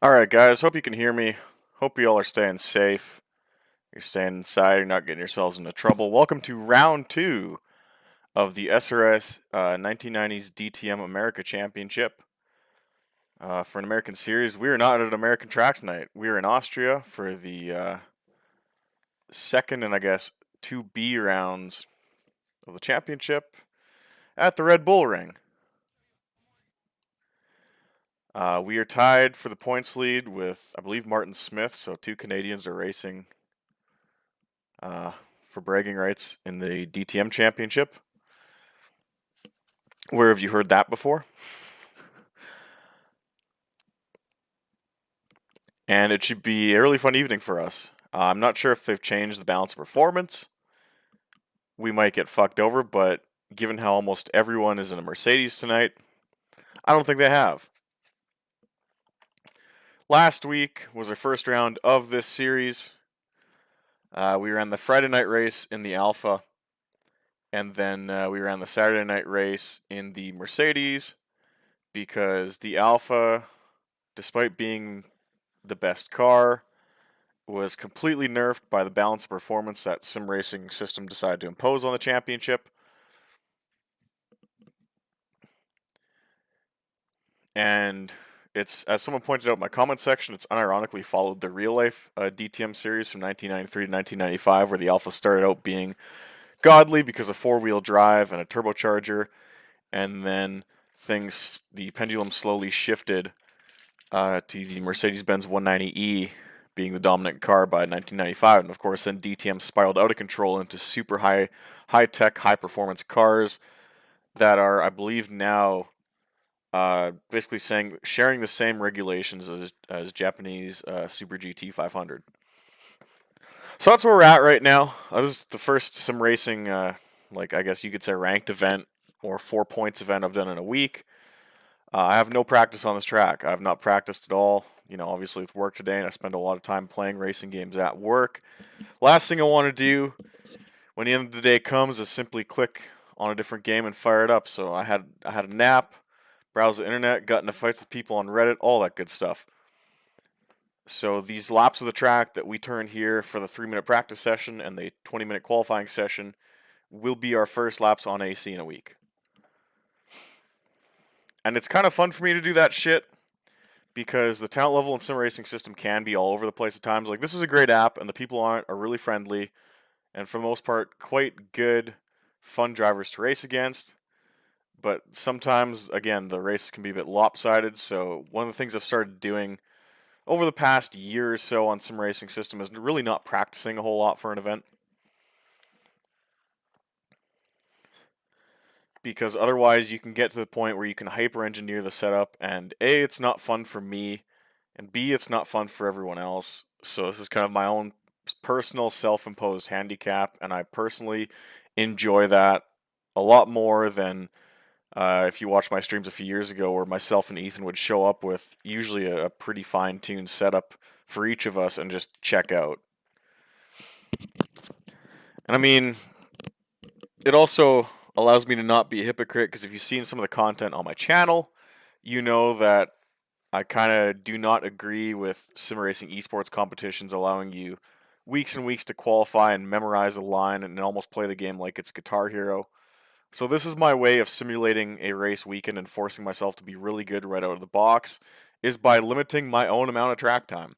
Alright, guys, hope you can hear me. Hope you all are staying safe. You're staying inside, you're not getting yourselves into trouble. Welcome to round two of the SRS 1990s DTM America Championship. For an American series, we are not at an American track tonight. We are in Austria for the second and I guess 2B rounds of the championship at the Red Bull Ring. We are tied for the points lead with, I believe, Martin Smith, so two Canadians are racing for bragging rights in the DTM Championship. Where have you heard that before? And it should be a really fun evening for us. I'm not sure if they've changed the balance of performance. We might get fucked over, but given how almost everyone is in a Mercedes tonight, I don't think they have. Last week was our first round of this series. We ran the Friday night race in the Alpha, and then we ran the Saturday night race in the Mercedes because the Alpha, despite being the best car, was completely nerfed by the balance of performance that sim racing system decided to impose on the championship. And it's, as someone pointed out in my comment section, it's unironically followed the real life DTM series from 1993 to 1995, where the Alpha started out being godly because of four-wheel drive and a turbocharger, and then the pendulum slowly shifted to the Mercedes-Benz 190E being the dominant car by 1995, and of course then DTM spiraled out of control into super high-tech, high-performance cars that are, I believe, now basically sharing the same regulations as Japanese Super GT 500. So that's where we're at right now. This is the first sim racing, I guess you could say, ranked event or 4 points event I've done in a week. I have no practice on this track. I have not practiced at all. Obviously with work today, and I spend a lot of time playing racing games at work. Last thing I want to do when the end of the day comes is simply click on a different game and fire it up. So I had a nap, browsed the internet, got into fights with people on Reddit, all that good stuff. So these laps of the track that we turn here for the 3-minute practice session and the 20-minute qualifying session will be our first laps on AC in a week. And it's kind of fun for me to do that shit because the talent level and sim racing system can be all over the place at times. Like, this is a great app, and the people on it are really friendly, and for the most part, quite good, fun drivers to race against. But sometimes, again, the races can be a bit lopsided, so one of the things I've started doing over the past year or so on sim racing system is really not practicing a whole lot for an event. Because otherwise you can get to the point where you can hyper-engineer the setup, and A, it's not fun for me, and B, it's not fun for everyone else. So this is kind of my own personal self-imposed handicap, and I personally enjoy that a lot more than if you watch my streams a few years ago where myself and Ethan would show up with usually a pretty fine-tuned setup for each of us and just check out. And I mean, it also allows me to not be a hypocrite, because if you've seen some of the content on my channel, you know that I kind of do not agree with sim racing esports competitions allowing you weeks and weeks to qualify and memorize a line and almost play the game like it's Guitar Hero. So this is my way of simulating a race weekend and forcing myself to be really good right out of the box, is by limiting my own amount of track time.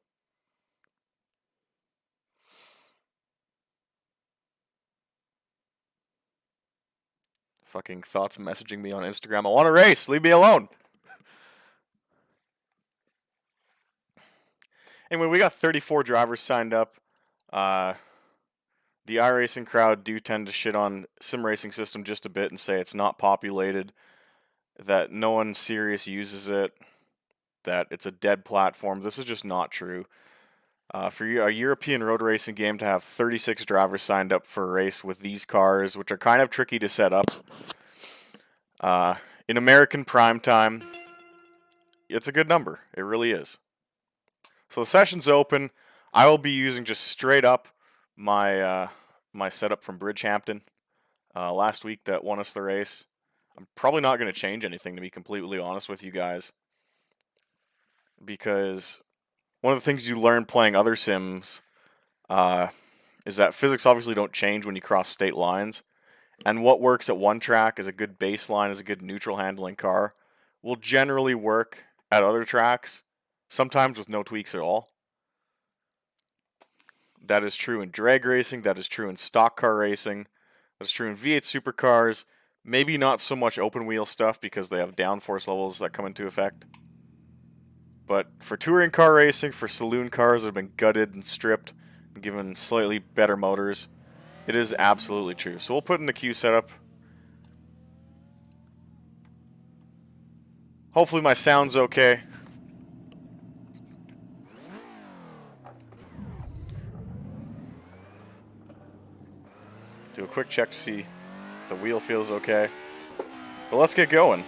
Fucking thoughts messaging me on Instagram. I want to race. Leave me alone. Anyway, we got 34 drivers signed up. The iRacing crowd do tend to shit on sim racing system just a bit and say it's not populated, that no one serious uses it, that it's a dead platform. This is just not true. For a European road racing game to have 36 drivers signed up for a race with these cars, which are kind of tricky to set up, in American prime time, it's a good number. It really is. So the session's open. I will be using just straight up my my setup from Bridgehampton last week that won us the race. I'm probably not going to change anything, to be completely honest with you guys, because one of the things you learn playing other sims is that physics obviously don't change when you cross state lines. And what works at one track as a good baseline, as a good neutral handling car, will generally work at other tracks, sometimes with no tweaks at all. That is true in drag racing, that is true in stock car racing, that's true in V8 supercars, maybe not so much open wheel stuff because they have downforce levels that come into effect. But for touring car racing, for saloon cars that have been gutted and stripped and given slightly better motors, it is absolutely true. So we'll put in the Q setup. Hopefully my sound's okay. Do a quick check to see if the wheel feels okay. But let's get going.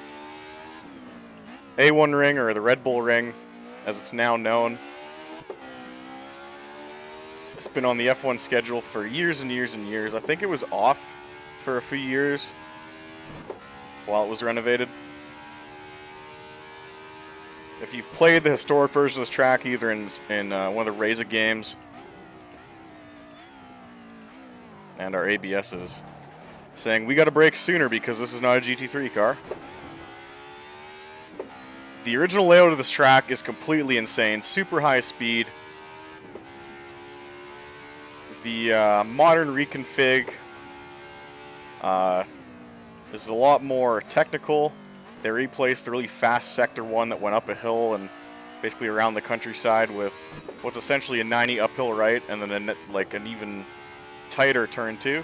A1-Ring, or the Red Bull Ring, as it's now known. It's been on the F1 schedule for years and years and years. I think it was off for a few years while it was renovated. If you've played the historic version of this track, either in one of the RZA games and our ABSs, saying we got to brake sooner because this is not a GT3 car. The original layout of this track is completely insane, super high speed. The modern reconfig is a lot more technical. They replaced the really fast Sector 1 that went up a hill and basically around the countryside with what's essentially a 90 uphill right and then an even tighter turn 2.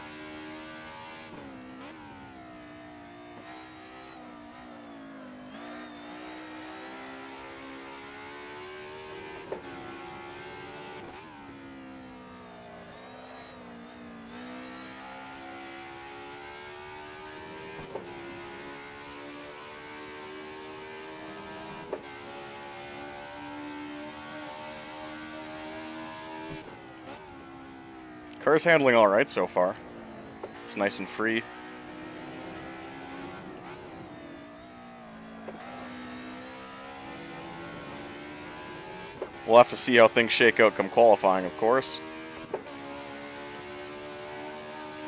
Car's handling alright so far. It's nice and free. We'll have to see how things shake out come qualifying, of course.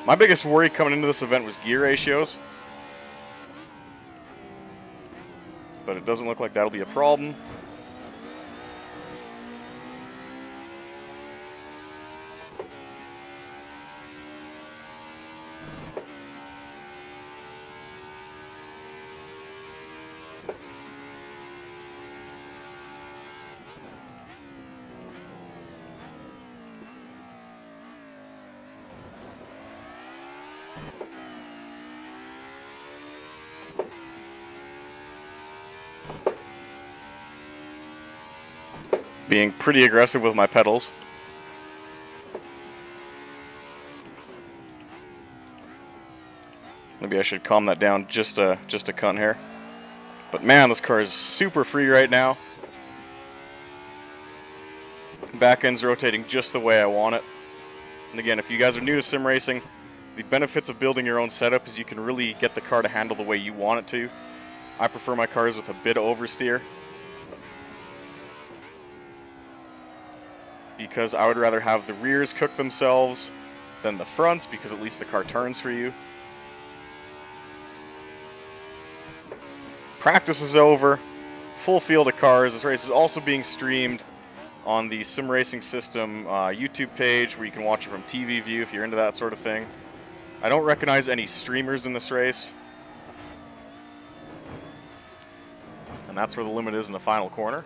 My biggest worry coming into this event was gear ratios. But it doesn't look like that'll be a problem. Being pretty aggressive with my pedals. Maybe I should calm that down just a cunt here. But man, this car is super free right now. Back end's rotating just the way I want it. And again, if you guys are new to sim racing, the benefits of building your own setup is you can really get the car to handle the way you want it to. I prefer my cars with a bit of oversteer, because I would rather have the rears cook themselves than the fronts, because at least the car turns for you. Practice is over. Full field of cars. This race is also being streamed on the Sim Racing System YouTube page, where you can watch it from TV view if you're into that sort of thing. I don't recognize any streamers in this race. And that's where the limit is in the final corner.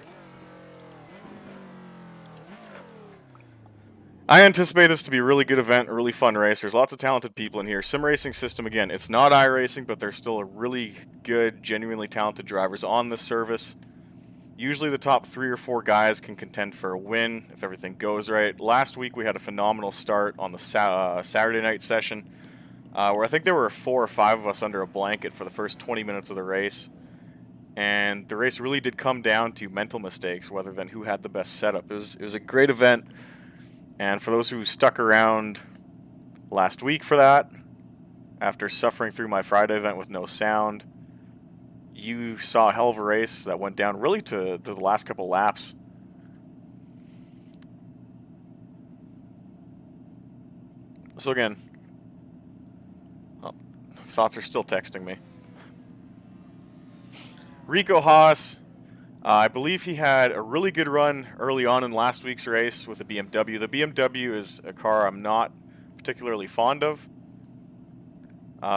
I anticipate this to be a really good event, a really fun race. There's lots of talented people in here. Sim Racing System, again, it's not iRacing, but there's still a really good, genuinely talented drivers on this service. Usually the top 3 or 4 guys can contend for a win if everything goes right. Last week we had a phenomenal start on the Saturday night session, where I think there were 4 or 5 of us under a blanket for the first 20 minutes of the race. And the race really did come down to mental mistakes rather than who had the best setup. It was a great event. And for those who stuck around last week for that, after suffering through my Friday event with no sound, you saw a hell of a race that went down really to the last couple laps. So again, oh, thoughts are still texting me. Rico Haas, I believe he had a really good run early on in last week's race with the BMW. The BMW is a car I'm not particularly fond of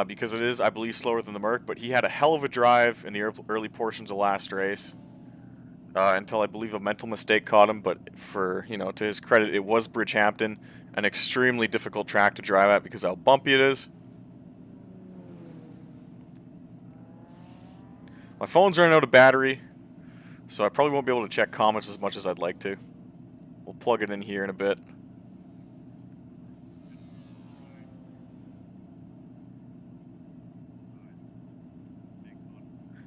because it is, I believe, slower than the Merc, but he had a hell of a drive in the early portions of last race until I believe a mental mistake caught him, but for, to his credit, it was Bridgehampton, an extremely difficult track to drive at because of how bumpy it is. My phone's running out of battery, so I probably won't be able to check comments as much as I'd like to. We'll plug it in here in a bit.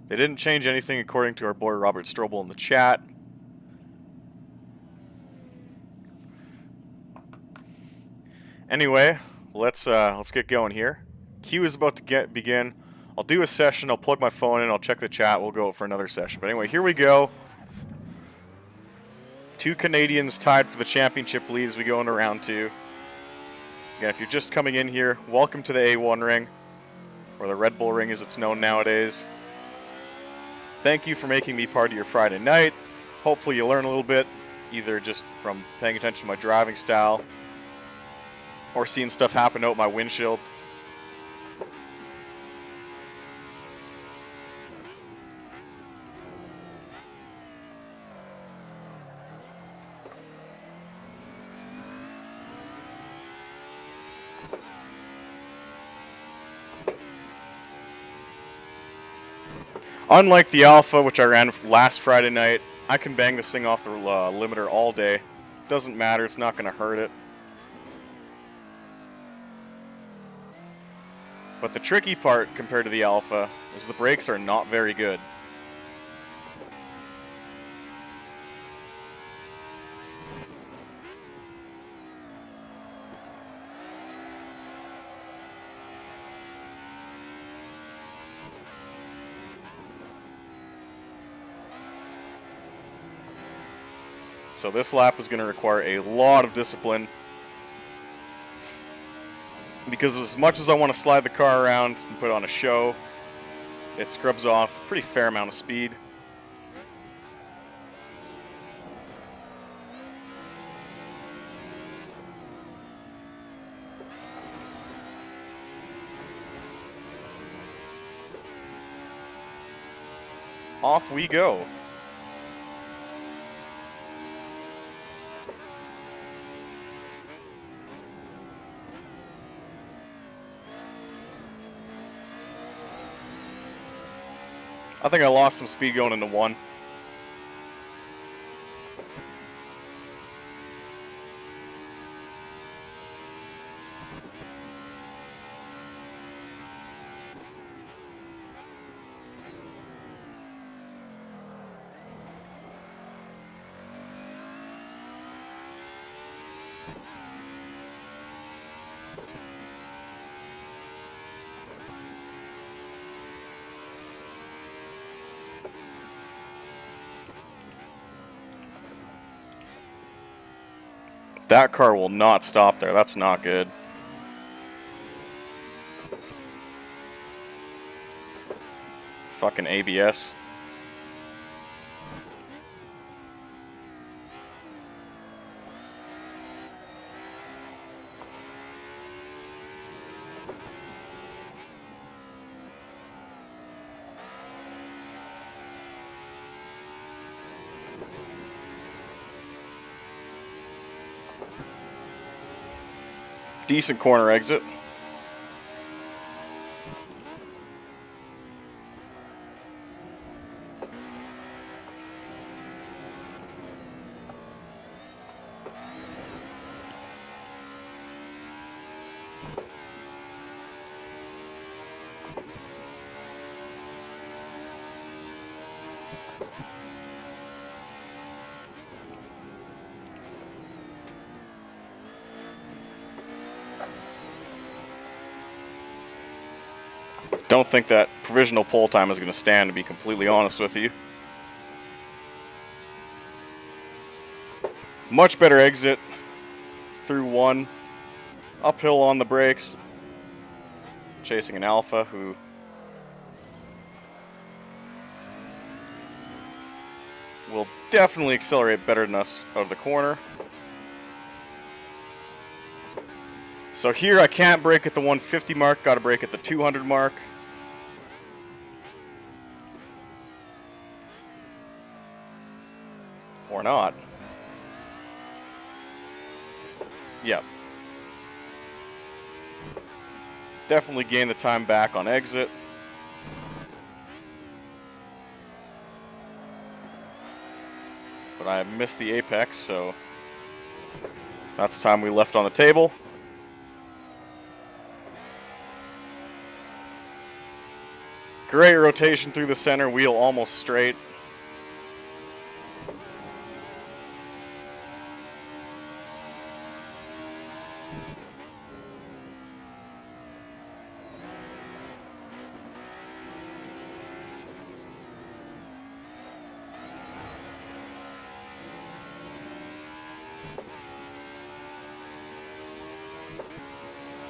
They didn't change anything according to our boy Robert Strobel in the chat. Anyway, let's get going here. Q is about to begin. I'll do a session, I'll plug my phone in, I'll check the chat, we'll go for another session. But anyway, here we go. Two Canadians tied for the championship lead as we go into round 2. Again, if you're just coming in here, welcome to the A1-Ring, or the Red Bull Ring as it's known nowadays. Thank you for making me part of your Friday night. Hopefully you learn a little bit, either just from paying attention to my driving style, or seeing stuff happen out my windshield. Unlike the Alpha, which I ran last Friday night, I can bang this thing off the limiter all day. Doesn't matter, it's not going to hurt it. But the tricky part compared to the Alpha is the brakes are not very good. So this lap is going to require a lot of discipline, because as much as I want to slide the car around and put on a show, it scrubs off a pretty fair amount of speed. Off we go. I think I lost some speed going into 1. That car will not stop there. That's not good. Fucking ABS. Decent corner exit. Don't think that provisional pole time is going to stand, to be completely honest with you. Much better exit through 1. uphill on the brakes. Chasing an Alpha who will definitely accelerate better than us out of the corner. So here I can't brake at the 150 mark, gotta brake at the 200 mark. Or not. Yep. Definitely gain the time back on exit. But I missed the apex, so that's time we left on the table. Great rotation through the center, wheel almost straight.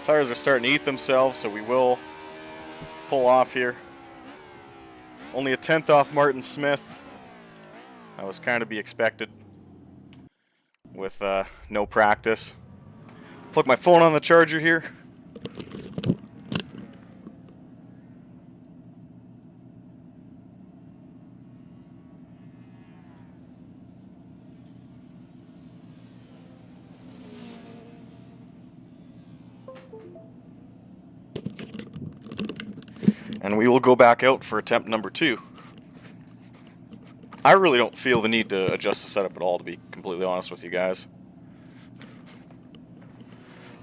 Tires are starting to eat themselves, so we will pull off here. Only a 10th off Martin Smith. That was kind of be expected with no practice. Plug my phone on the charger here. And we will go back out for attempt number 2. I really don't feel the need to adjust the setup at all, to be completely honest with you guys.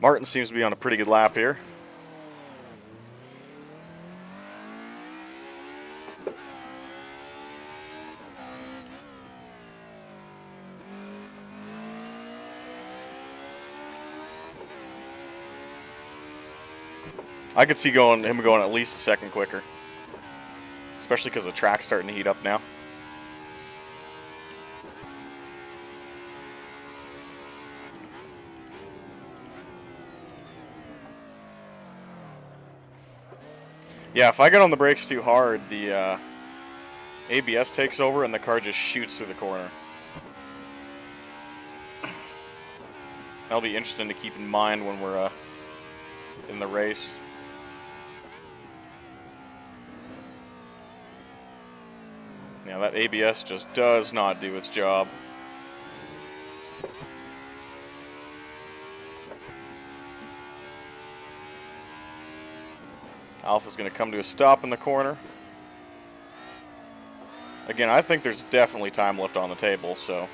Martin seems to be on a pretty good lap here. I could see him going at least a second quicker. Especially because the track's starting to heat up now. Yeah, if I get on the brakes too hard, the ABS takes over and the car just shoots through the corner. That'll be interesting to keep in mind when we're in the race. Yeah, that ABS just does not do its job. Alpha's going to come to a stop in the corner. Again, I think there's definitely time left on the table, so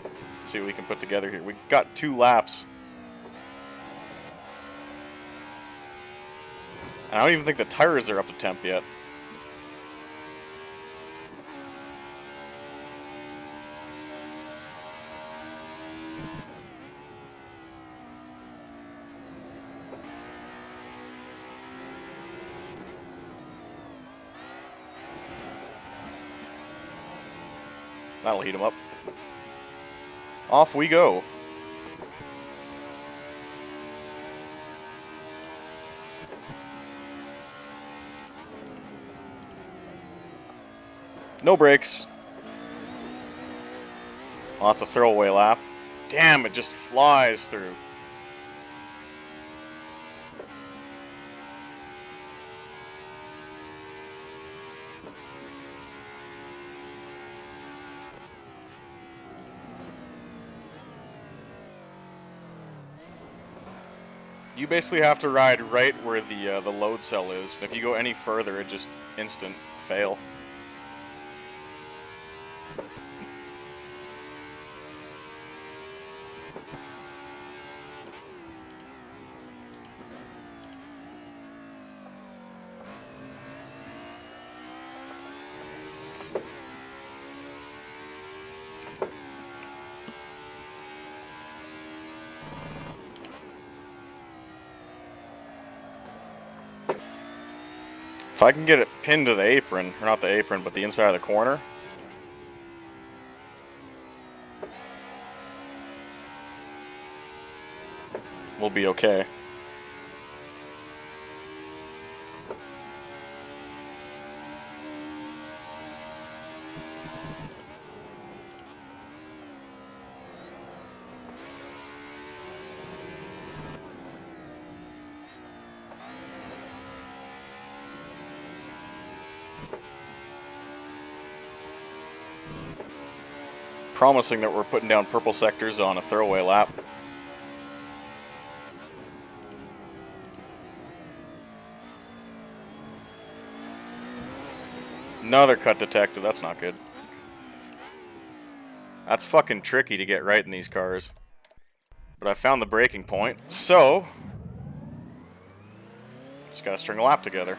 let's see what we can put together here. We got 2 laps. And I don't even think the tires are up to temp yet. That'll heat him up. Off we go. No brakes. Lots of throwaway lap. Damn, it just flies through. You basically have to ride right where the load cell is. And if you go any further, it just instant fail. If I can get it pinned to the apron, or not the apron, but the inside of the corner. we'll be okay. Promising that we're putting down purple sectors on a throwaway lap. Another cut detected, that's not good. That's fucking tricky to get right in these cars. But I found the breaking point, so just gotta string a lap together.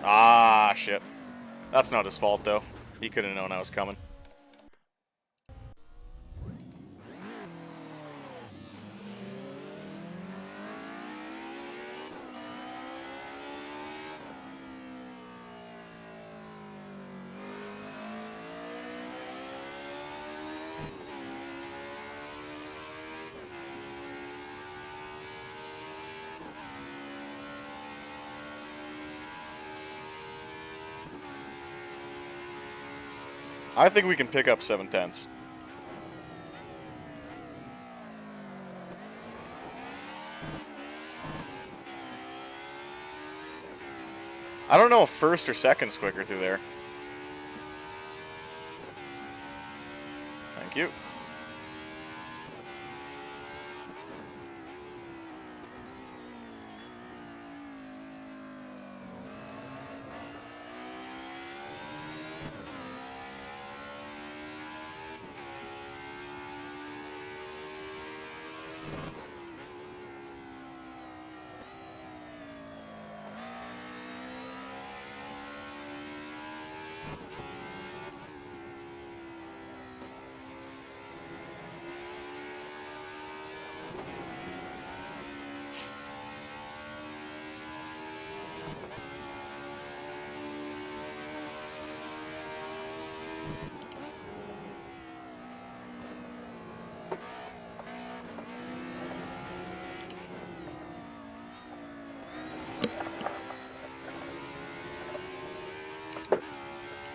Ah, shit. That's not his fault, though. He could have known I was coming. I think we can pick up 7/10. I don't know if first or second's quicker through there. Thank you.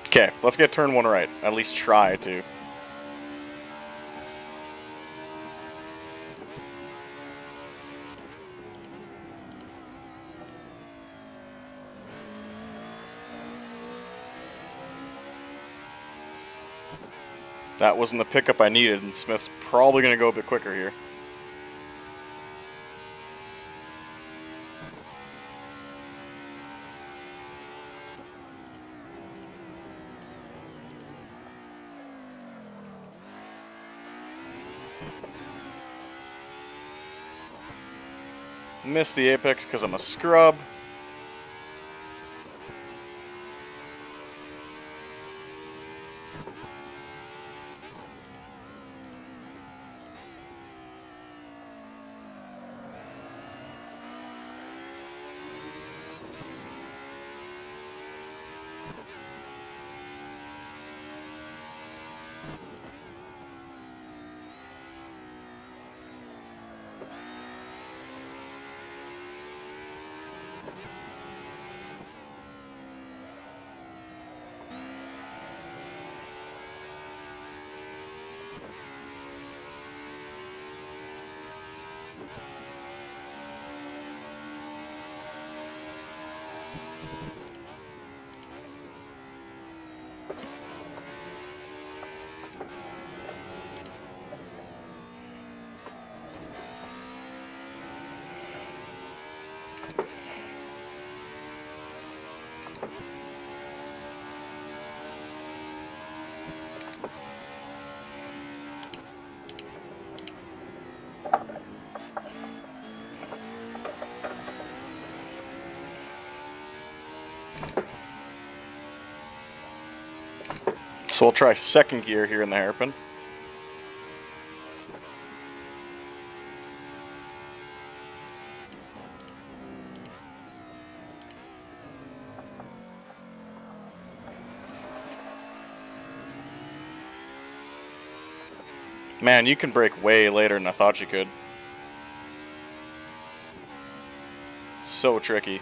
Okay, let's get turn 1 right. At least try to. That wasn't the pickup I needed, and Smith's probably going to go a bit quicker here. Missed the apex because I'm a scrub. So we'll try second gear here in the hairpin. Man, you can brake way later than I thought you could. So tricky.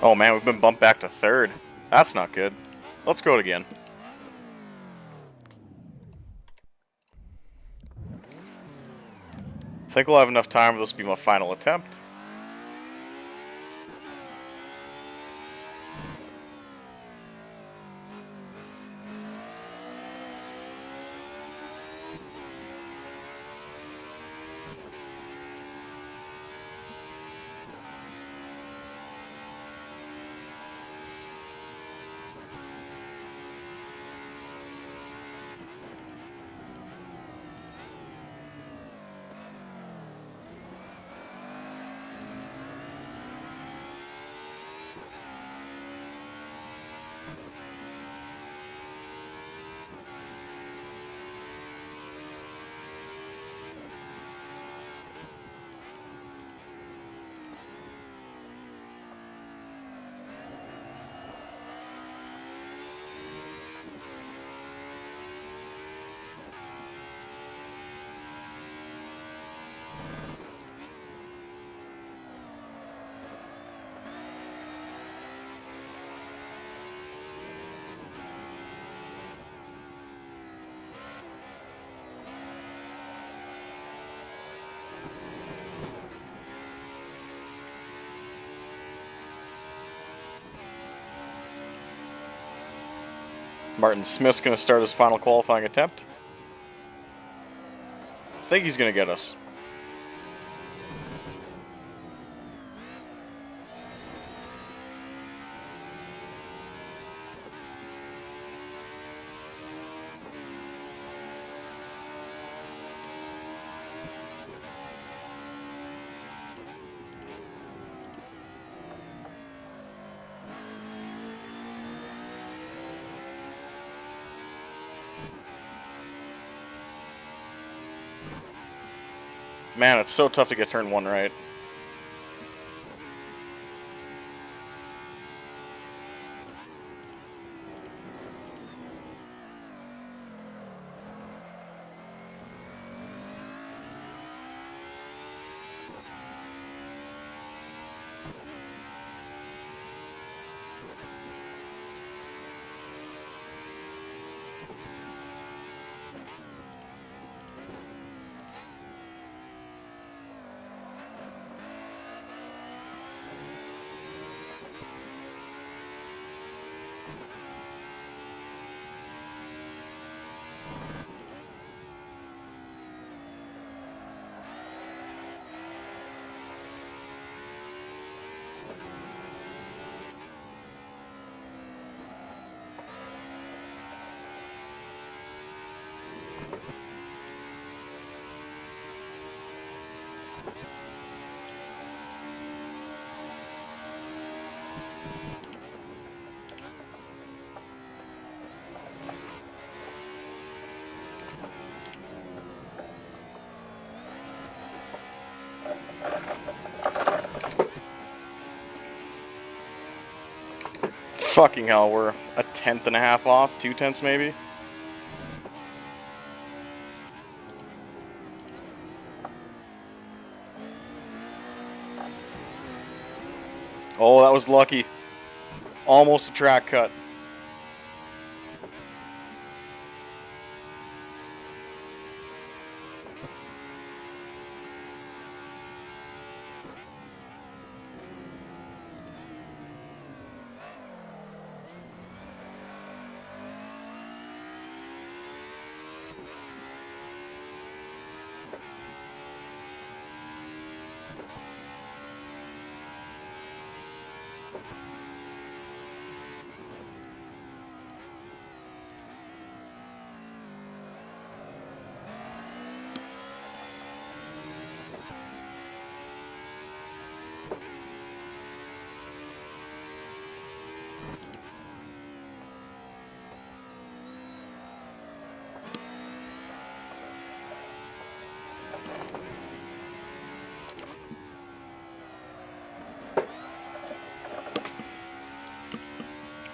Oh man, we've been bumped back to third. That's not good. Let's go it again. I think we'll have enough time for this to be my final attempt. Martin Smith's going to start his final qualifying attempt. I think he's going to get us. Man, it's so tough to get turn 1 right. Fucking hell, we're a tenth and a half off, 2/10 maybe. Oh, that was lucky. Almost a track cut.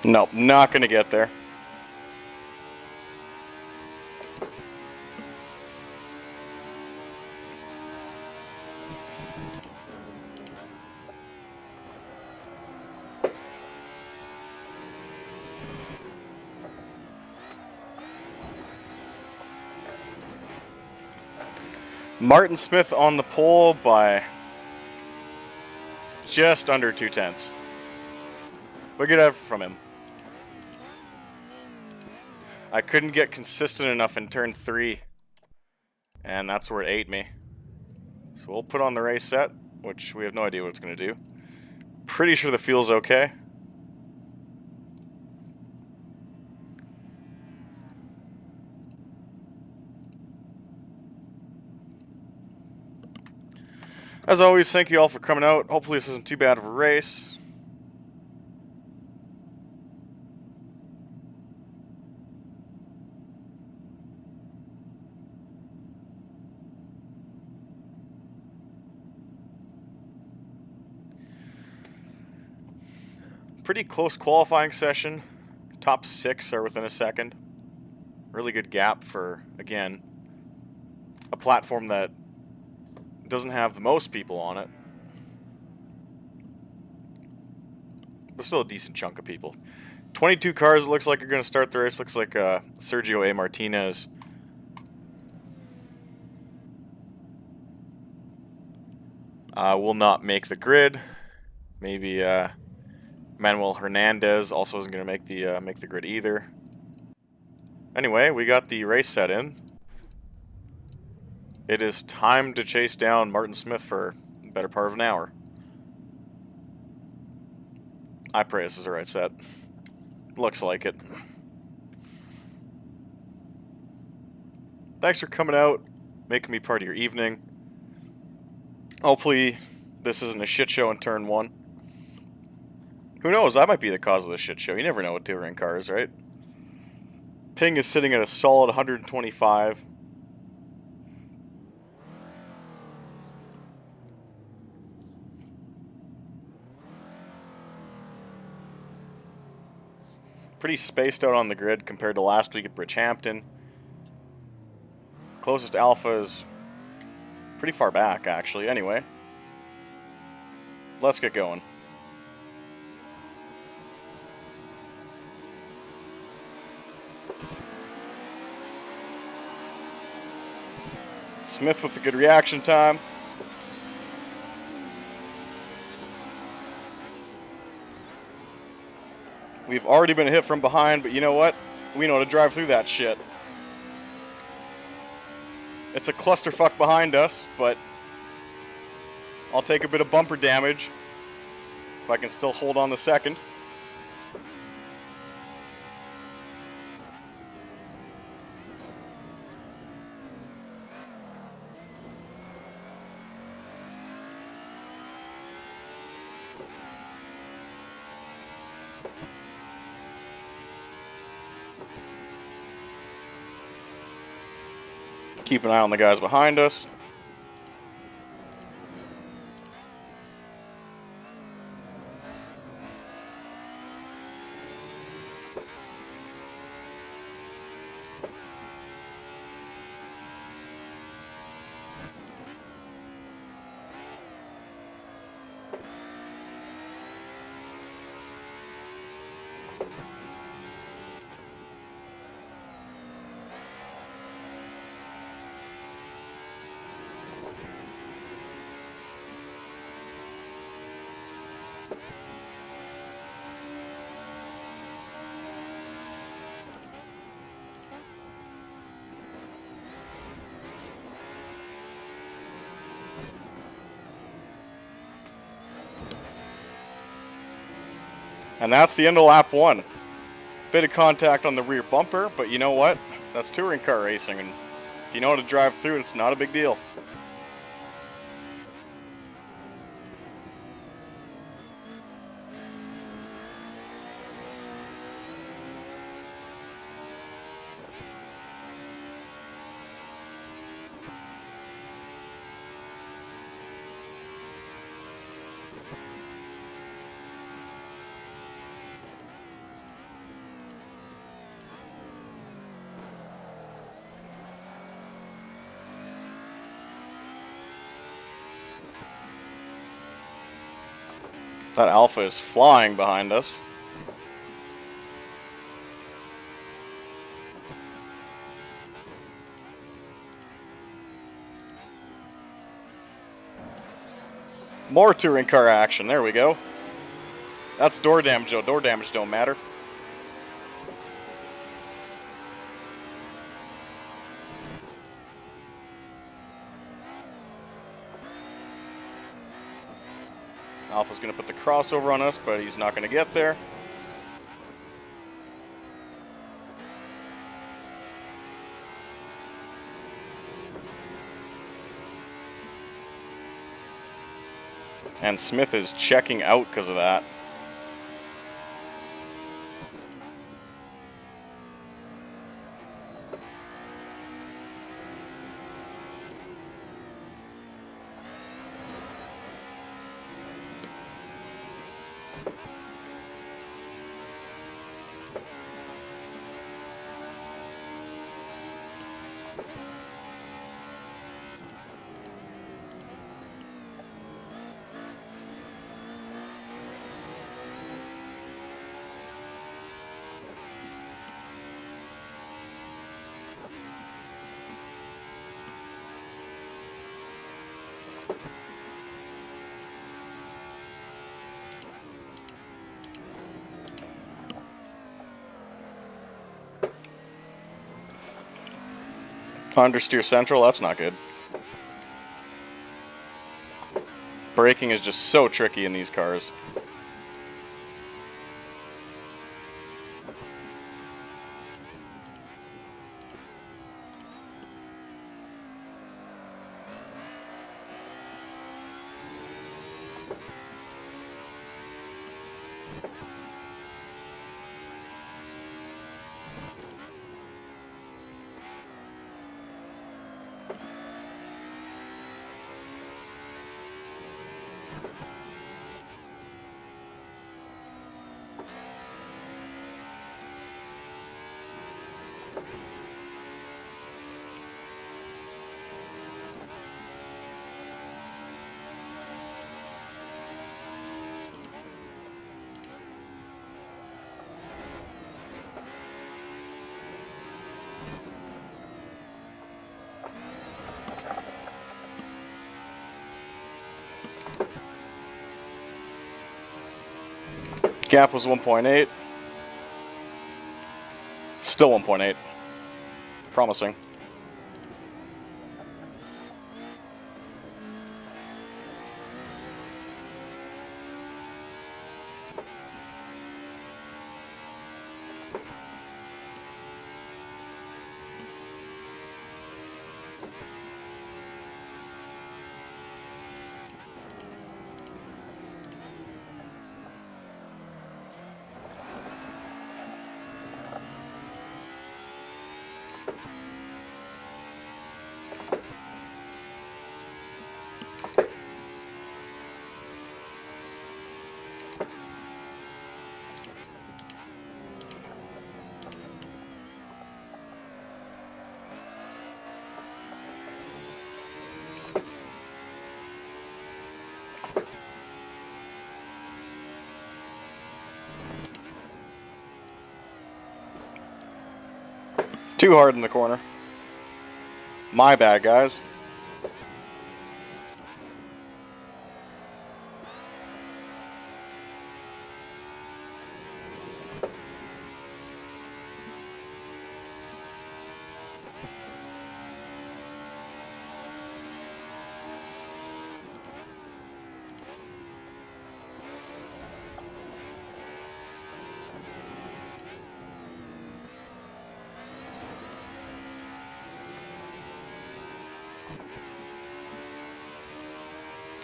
Nope, not going to get there. Martin Smith on the pole by just under 2/10. But good effort from him. I couldn't get consistent enough in turn 3, and that's where it ate me. So we'll put on the race set, which we have no idea what it's going to do. Pretty sure the fuel's okay. As always, thank you all for coming out. Hopefully this isn't too bad of a race. Pretty close qualifying session. Top 6 are within a second. Really good gap for, again, a platform that doesn't have the most people on it. But still a decent chunk of people. 22 cars looks like are going to start the race. Looks like Sergio A. Martinez. Will not make the grid. Maybe Manuel Hernandez also isn't going to make the grid either. Anyway, we got the race set in. It is time to chase down Martin Smith for the better part of an hour. I pray this is the right set. Looks like it. Thanks for coming out, making me part of your evening. Hopefully this isn't a shit show in turn 1. Who knows, I might be the cause of this shit show. You never know with touring cars, right? Ping is sitting at a solid 125. Pretty spaced out on the grid compared to last week at Bridgehampton. Closest Alpha is pretty far back, actually. Anyway, let's get going. Smith with a good reaction time. We've already been hit from behind, but you know what? We know how to drive through that shit. It's a clusterfuck behind us, but I'll take a bit of bumper damage if I can still hold on the second. Keep an eye on the guys behind us. And that's the end of lap 1. Bit of contact on the rear bumper, but you know what? That's touring car racing, and if you know how to drive through it, it's not a big deal. That Alpha is flying behind us. More touring car action. There we go. That's door damage, though. Door damage don't matter. Alpha's going to put the crossover on us, but he's not going to get there. And Smith is checking out because of that. Understeer central, that's not good. Braking is just so tricky in these cars. Gap was 1.8. Still 1.8. Promising. Too hard in the corner. My bad, guys.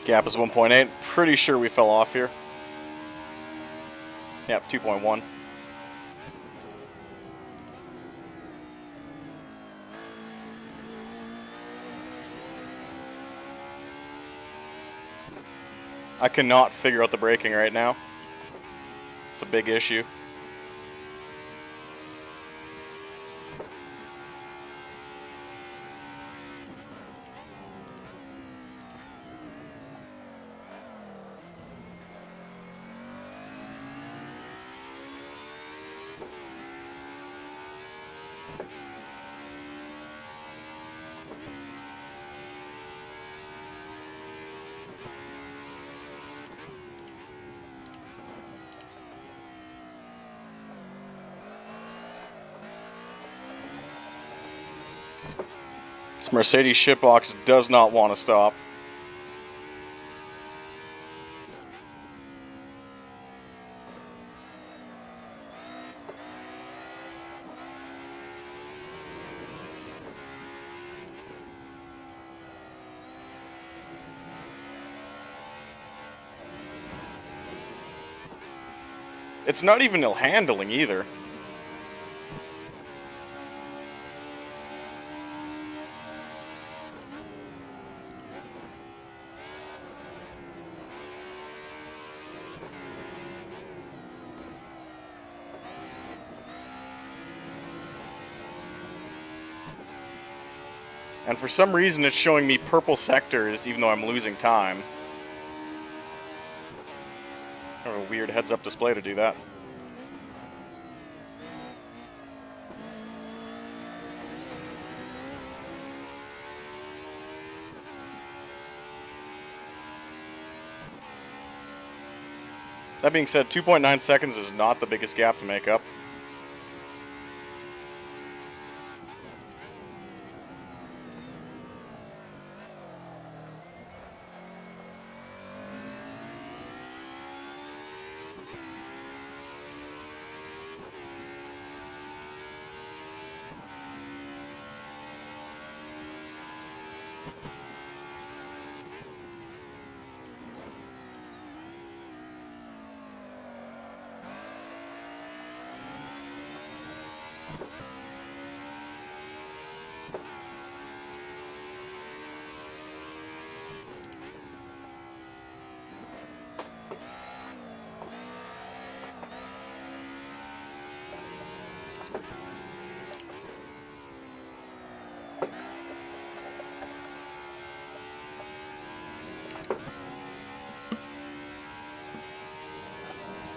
Gap is 1.8. Pretty sure we fell off here. Yep, 2.1. I cannot figure out the braking right now. It's a big issue. This Mercedes shitbox does not want to stop. It's not even ill handling either. And for some reason it's showing me purple sectors even though I'm losing time. I have a weird heads-up display to do that. That being said, 2.9 seconds is not the biggest gap to make up.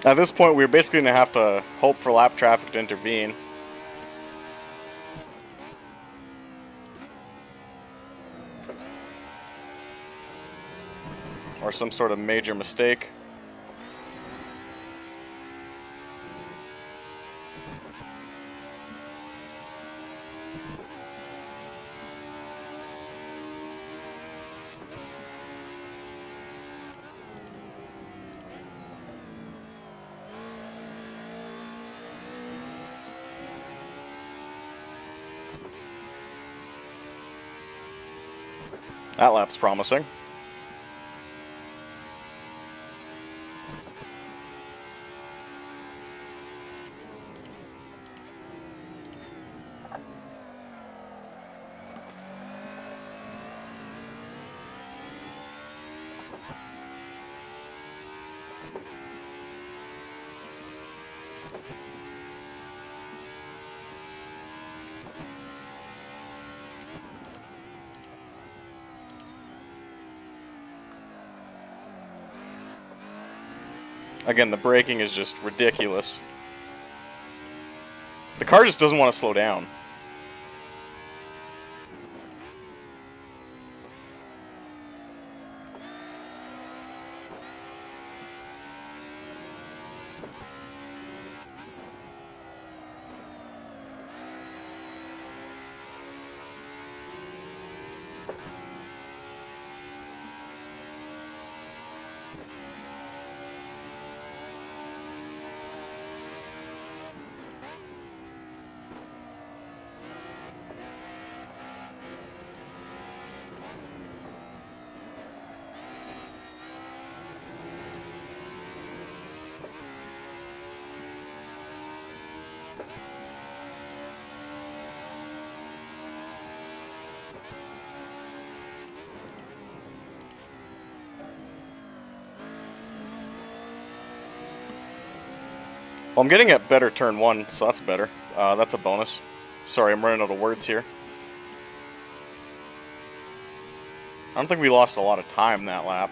At this point, we're basically going to have to hope for lap traffic to intervene. Or some sort of major mistake. That lap's promising. Again, the braking is just ridiculous. The car just doesn't want to slow down. Well, I'm getting at better turn 1, so that's better. That's a bonus. Sorry, I'm running out of words here. I don't think we lost a lot of time that lap.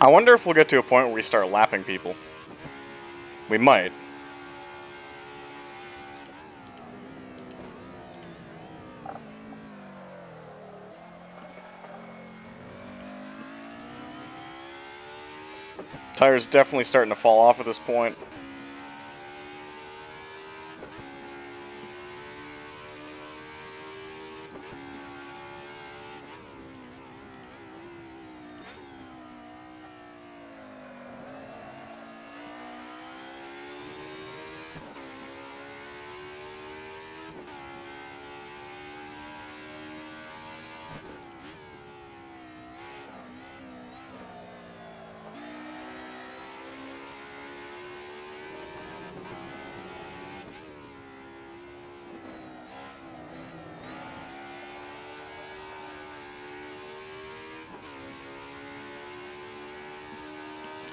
I wonder if we'll get to a point where we start lapping people. We might. Tire's definitely starting to fall off at this point.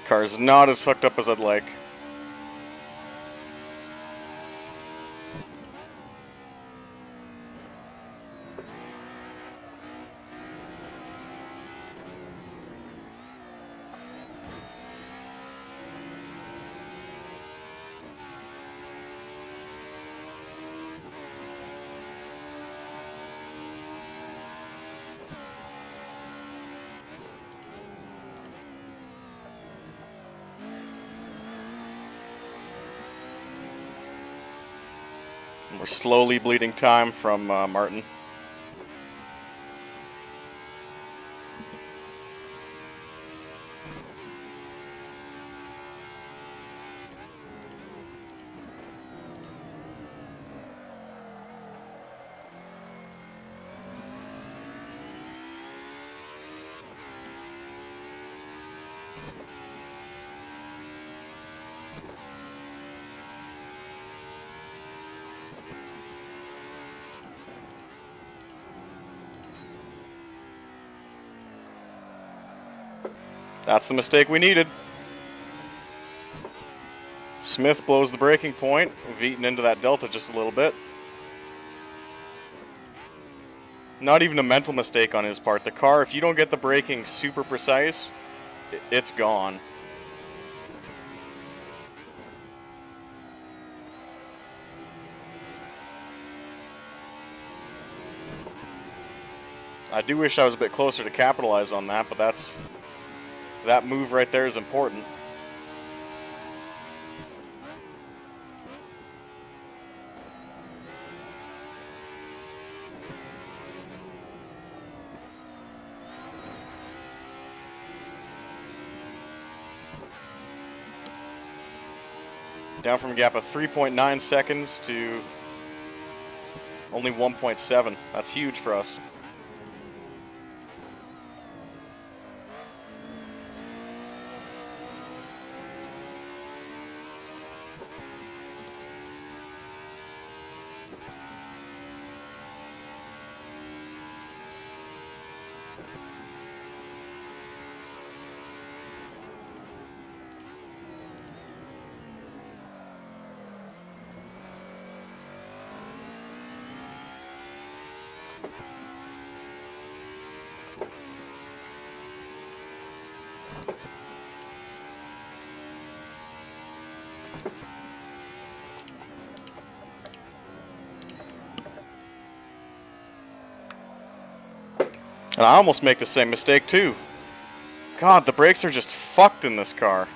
Car's not as hooked up as I'd like. We're slowly bleeding time from Martin. That's the mistake we needed. Smith blows the braking point. We've eaten into that delta just a little bit. Not even a mental mistake on his part. The car, if you don't get the braking super precise, it's gone. I do wish I was a bit closer to capitalize on that, but that move right there is important. Down from a gap of 3.9 seconds to only 1.7. That's huge for us. And I almost make the same mistake too. God, the brakes are just fucked in this car.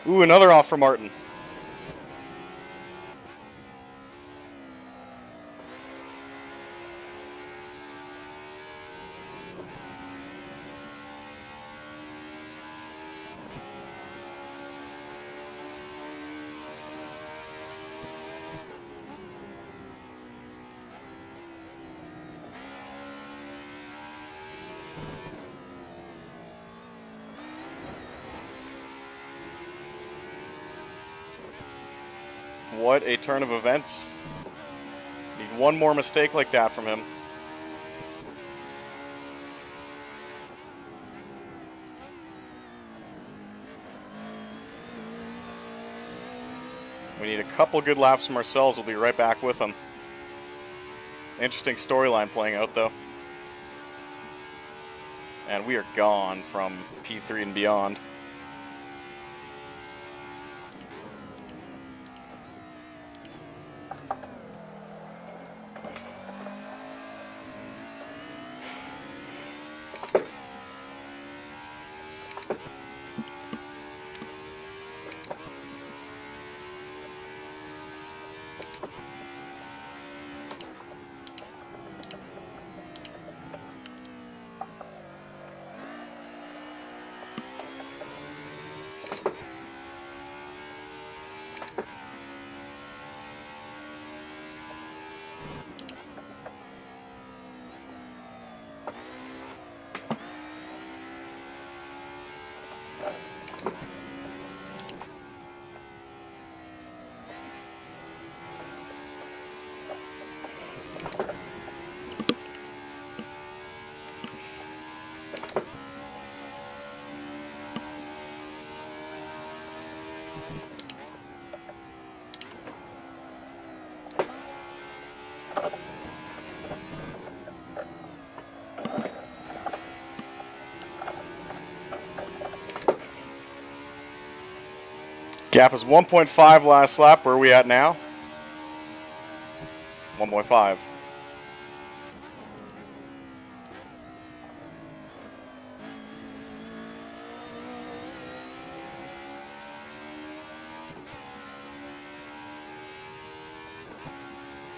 Ooh, another off for Martin. What a turn of events. Need one more mistake like that from him. We need a couple good laps from ourselves. We'll be right back with him. Interesting storyline playing out, though. And we are gone from P3 and beyond. Gap is 1.5 last lap. Where are we at now? 1.5.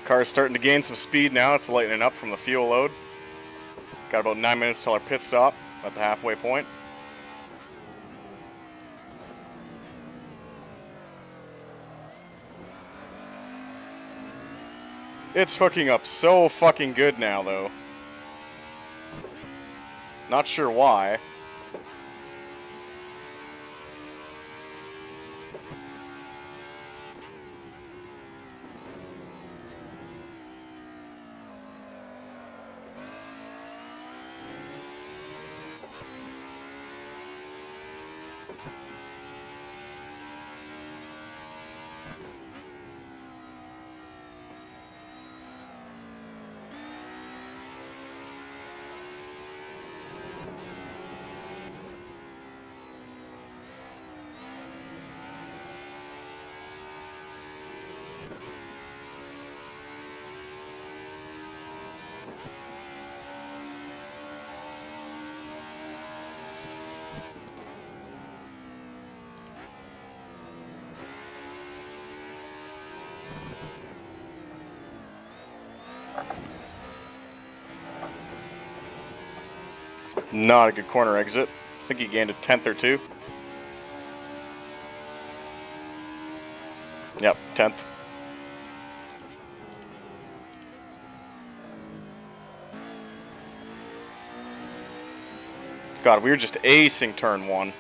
Car is starting to gain some speed now. It's lightening up from the fuel load. Got about 9 minutes till our pit stop at the halfway point. It's hooking up so fucking good now, though. Not sure why. Not a good corner exit. I think he gained a 10th or two. Yep, 10th. God, we were just acing turn 1.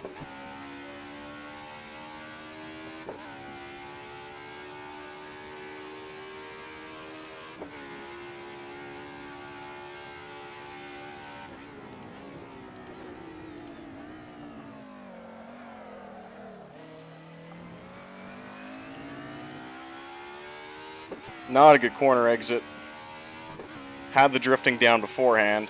Not a good corner exit. Had the drifting down beforehand.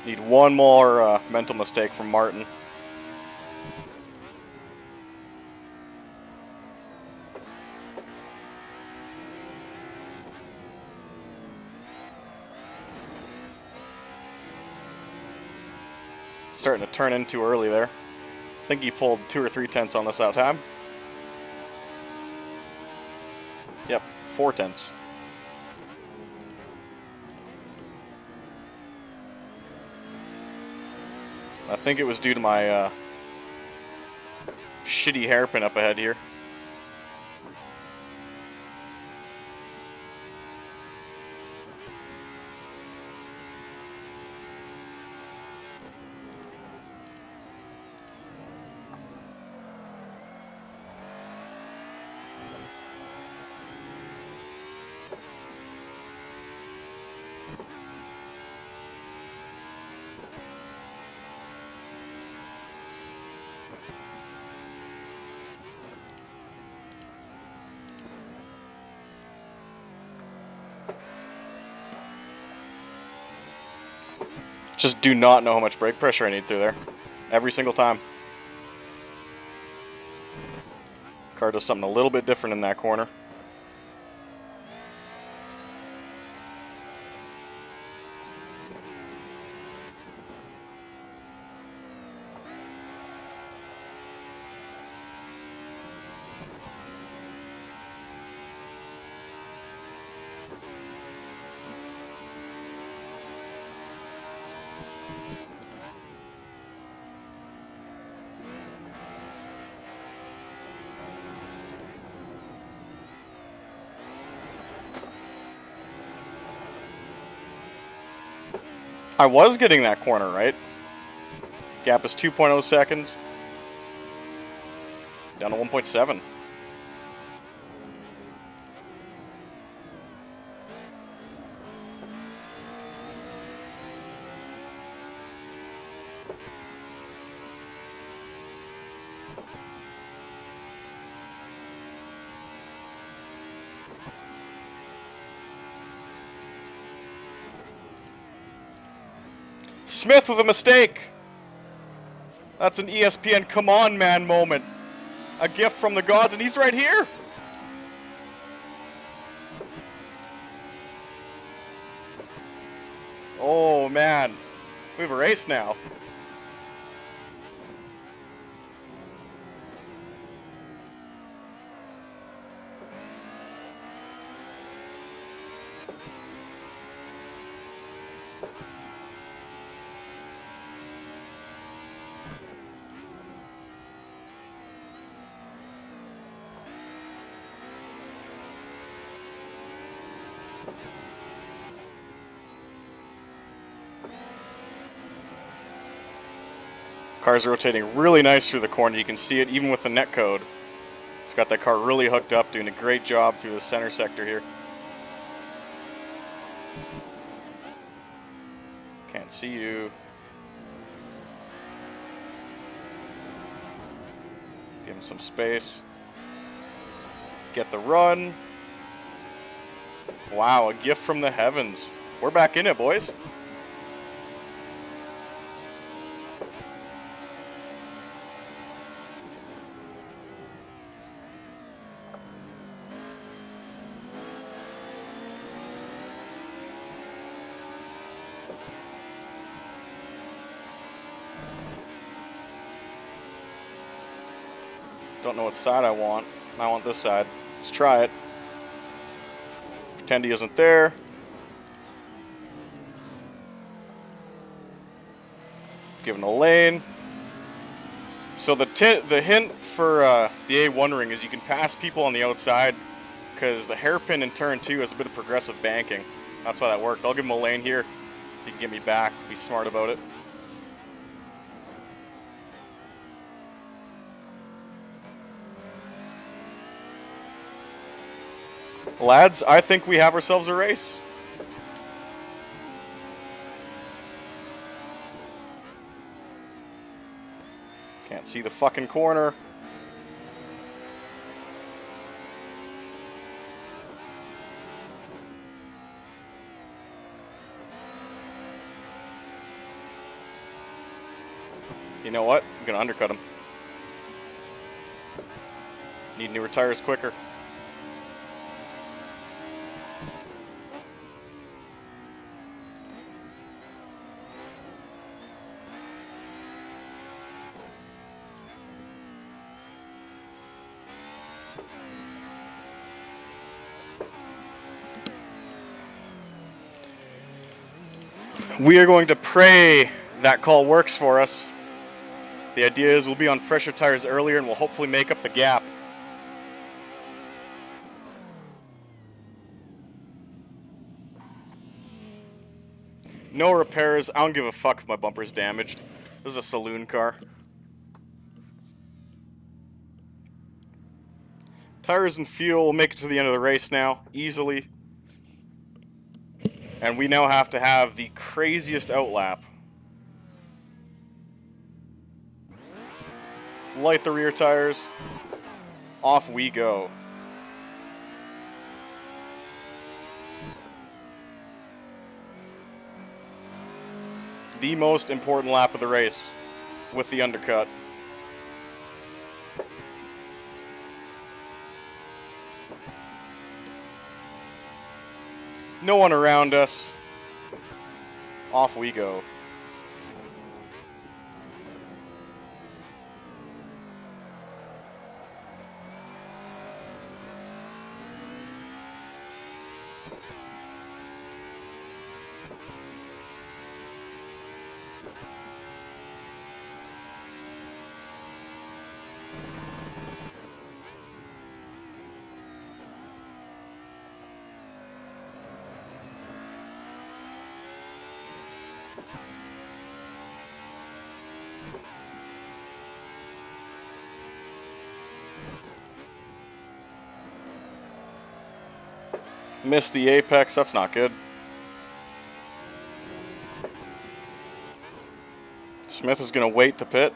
Need one more mental mistake from Martin. Starting to turn in too early there. I think he pulled 2 or 3 tenths on this out time. Yep, 4 tenths. I think it was due to my shitty hairpin up ahead here. Just do not know how much brake pressure I need through there. Every single time. Car does something a little bit different in that corner. I was getting that corner right. Gap is 2.0 seconds. Down to 1.7. Smith with a mistake. That's an ESPN come on man moment. A gift from the gods, and he's right here. Oh man, we have a race now. Car's rotating really nice through the corner. You can see it even with the net code. It's got that car really hooked up, doing a great job through the center sector here. Can't see you. Give him some space. Get the run. Wow, a gift from the heavens. We're back in it, boys. Don't know what side I want. I want this side. Let's try it. Pretend he isn't there. Give him a lane. So the hint for the A1-Ring is you can pass people on the outside because the hairpin in turn 2 has a bit of progressive banking. That's why that worked. I'll give him a lane here. He can get me back. Be smart about it. Lads, I think we have ourselves a race. Can't see the fucking corner. You know what? I'm gonna undercut him. Need newer tires quicker. We are going to pray that call works for us. The idea is we'll be on fresher tires earlier and we'll hopefully make up the gap. No repairs. I don't give a fuck if my bumper's damaged. This is a saloon car. Tires and fuel will make it to the end of the race now, easily. And we now have to have the craziest outlap. Light the rear tires. Off we go. The most important lap of the race with the undercut. No one around us. Off we go. Missed the apex, that's not good. Smith is going to wait to pit.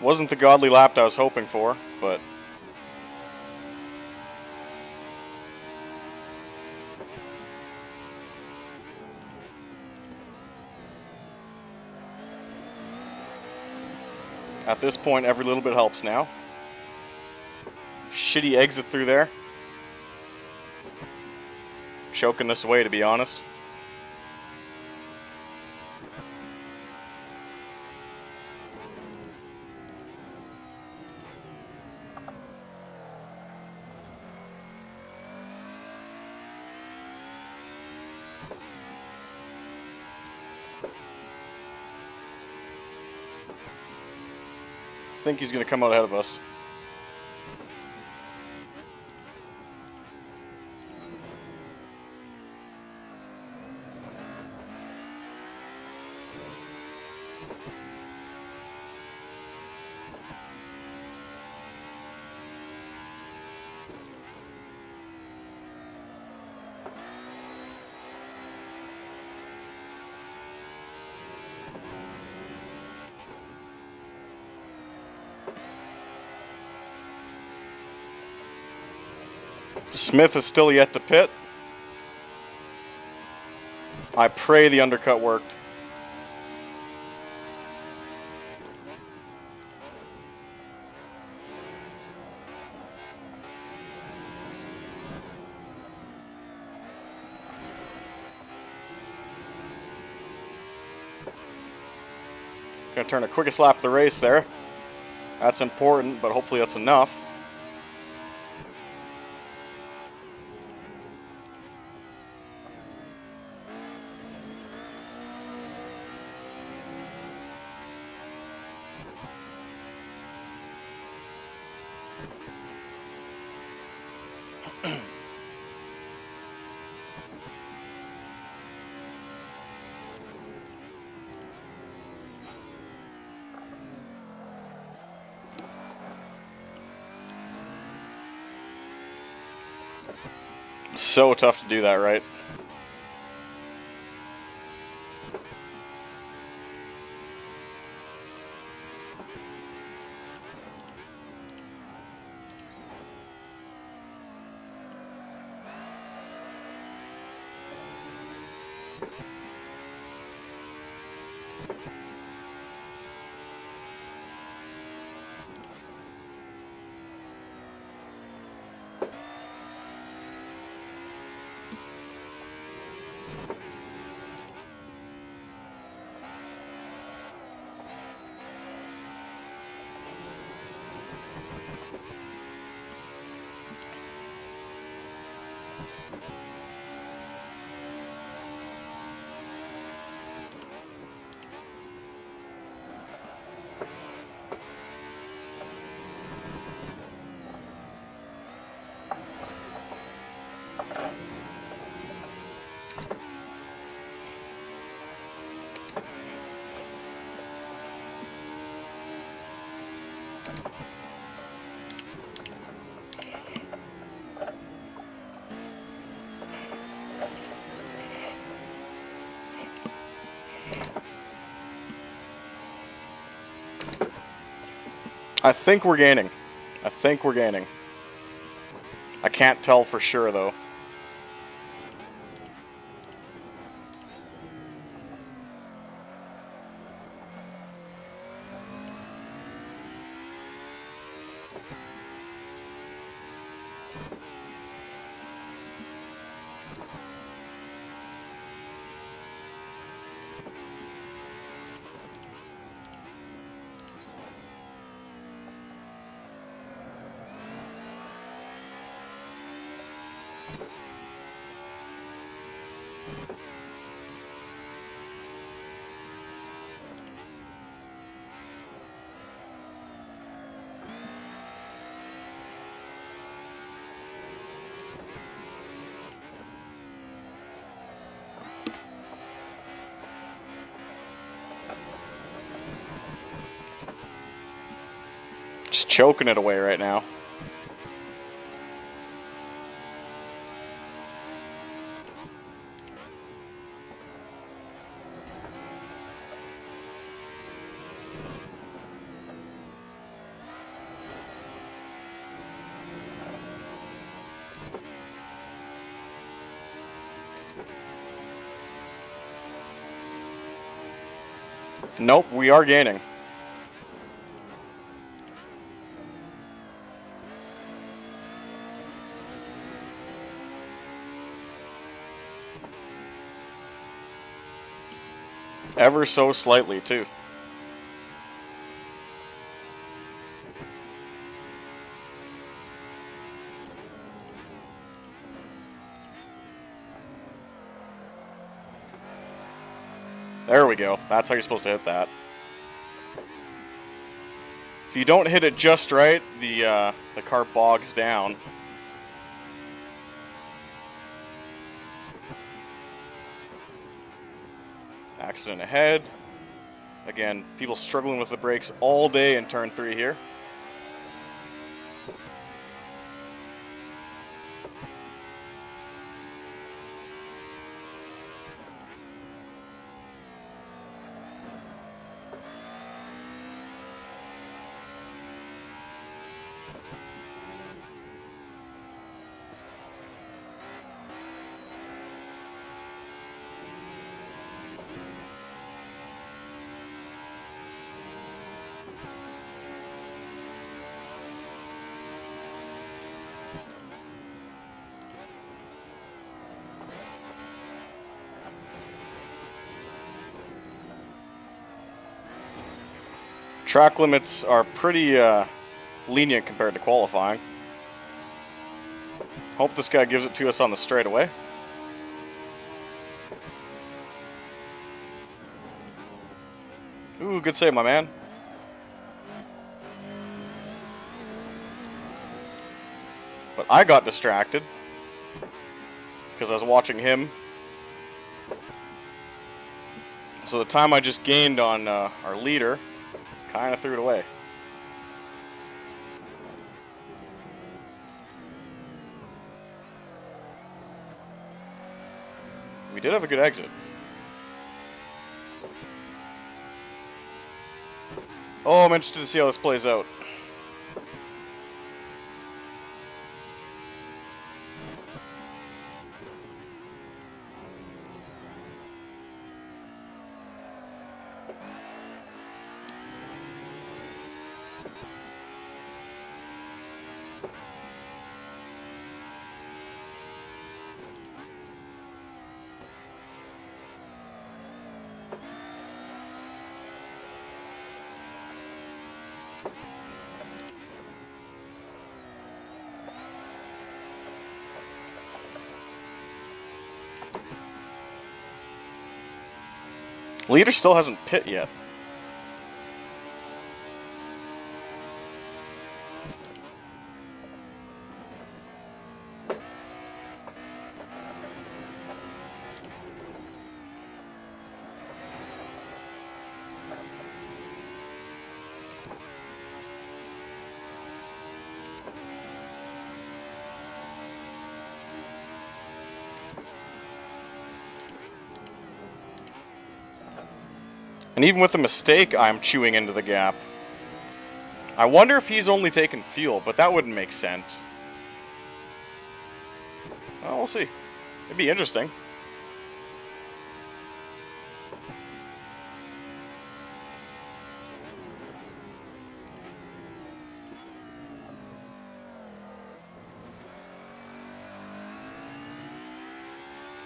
Wasn't the godly lap I was hoping for, but at this point, every little bit helps now. Shitty exit through there. Choking this way, to be honest. I think he's going to come out ahead of us. Smith is still yet to pit. I pray the undercut worked. Gonna turn the quickest lap of the race there. That's important, but hopefully that's enough. So tough to do that, right? I think we're gaining. I think we're gaining. I can't tell for sure, though. Just choking it away right now. Nope, we are gaining. Ever so slightly, too. There we go. That's how you're supposed to hit that. If you don't hit it just right, the car bogs down. Accident ahead. Again, people struggling with the brakes all day in turn 3 here. Track limits are pretty lenient compared to qualifying. Hope this guy gives it to us on the straightaway. Ooh, good save, my man. But I got distracted because I was watching him. So the time I just gained on our leader kind of threw it away. We did have a good exit. Oh, I'm interested to see how this plays out. Leader still hasn't pit yet. And even with the mistake, I'm chewing into the gap. I wonder if he's only taking fuel, but that wouldn't make sense. Well, we'll see. It'd be interesting.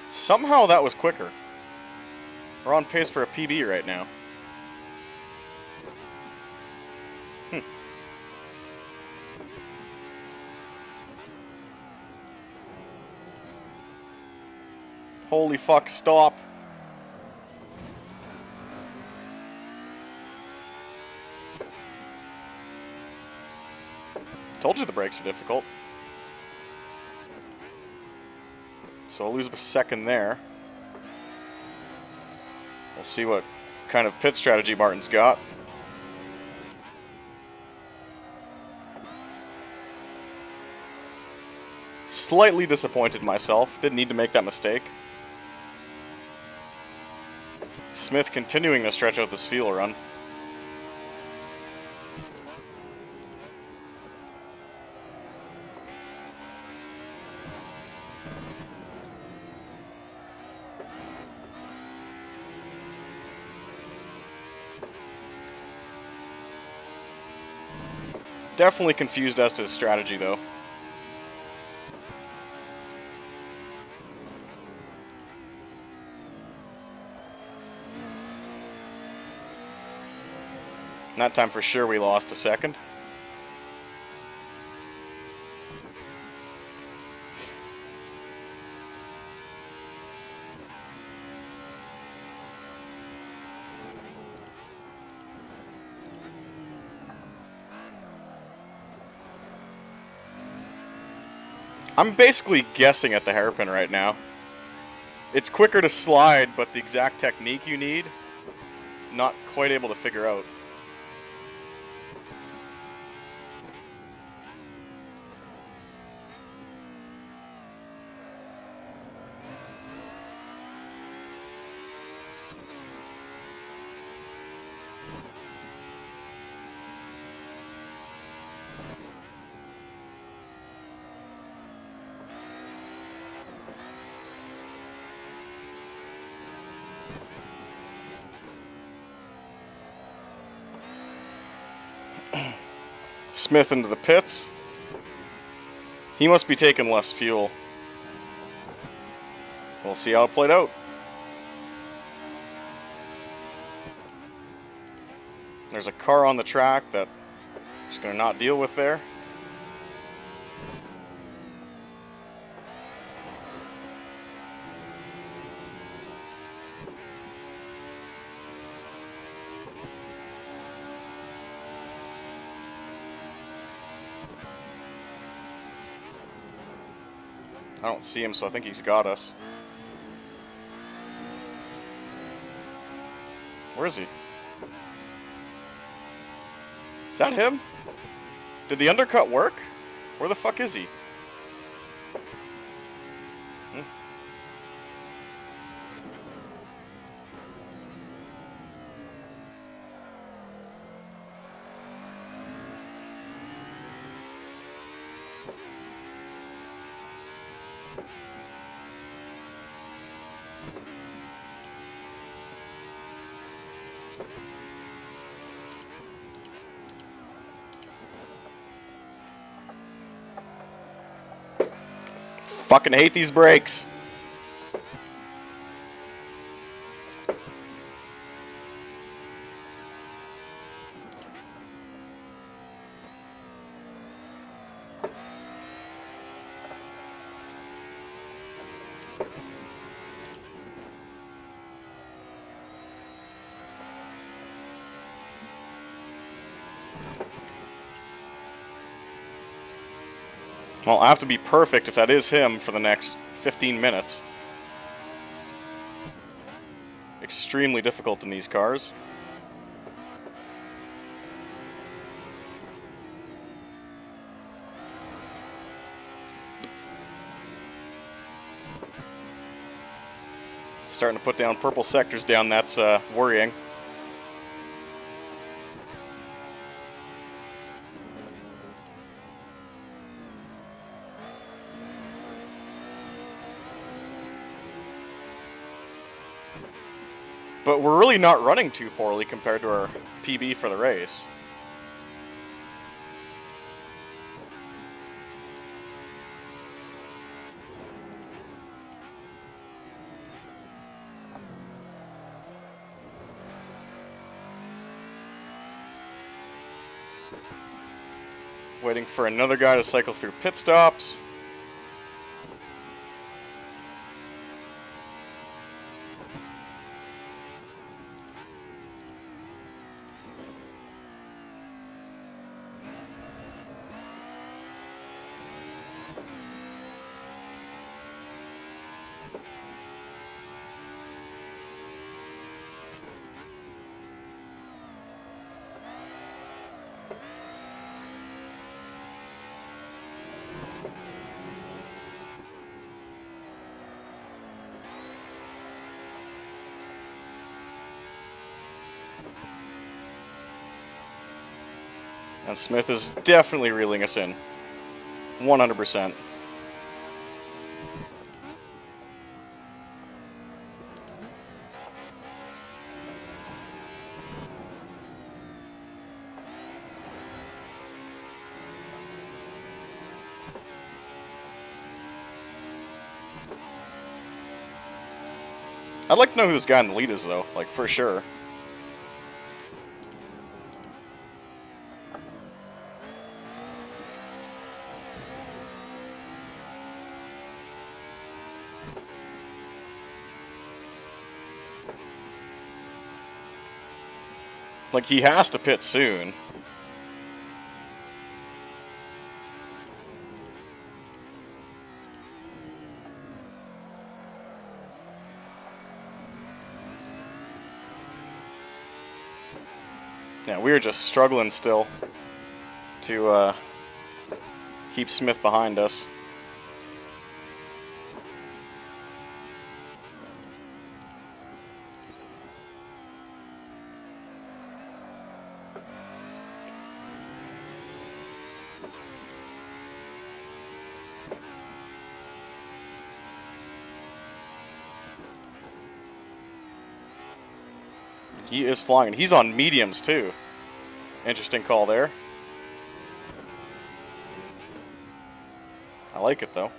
Somehow that was quicker. We're on pace for a PB right now. Holy fuck, stop. Told you the brakes are difficult. So I'll lose a second there. We'll see what kind of pit strategy Martin's got. Slightly disappointed myself. Didn't need to make that mistake. Smith continuing to stretch out this fuel run. Definitely confused as to his strategy, though. That time for sure we lost a second. I'm basically guessing at the hairpin right now. It's quicker to slide, but the exact technique you need, not quite able to figure out. Smith into the pits. He must be taking less fuel. We'll see how it played out. There's a car on the track that I'm just going to not deal with there. I don't see him, so I think he's got us. Where is he? Is that him? Did the undercut work? Where the fuck is he? Fucking hate these brakes. Well, I have to be perfect if that is him for the next 15 minutes. Extremely difficult in these cars. Starting to put down purple sectors down, that's worrying. But we're really not running too poorly compared to our PB for the race. Waiting for another guy to cycle through pit stops. And Smith is definitely reeling us in. 100%. I'd like to know who this guy in the lead is, though, like, for sure. Like, he has to pit soon. Yeah, we are just struggling still to keep Smith behind us. He is flying. He's on mediums, too. Interesting call there. I like it, though.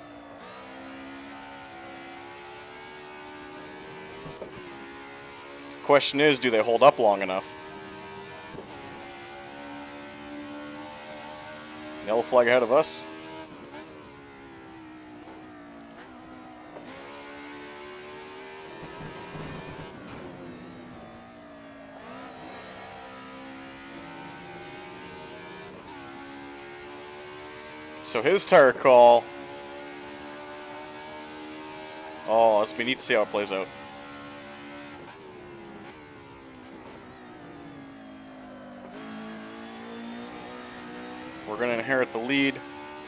Question is, do they hold up long enough? Yellow flag ahead of us. So his tire call. Oh, it's be neat to see how it plays out. We're going to inherit the lead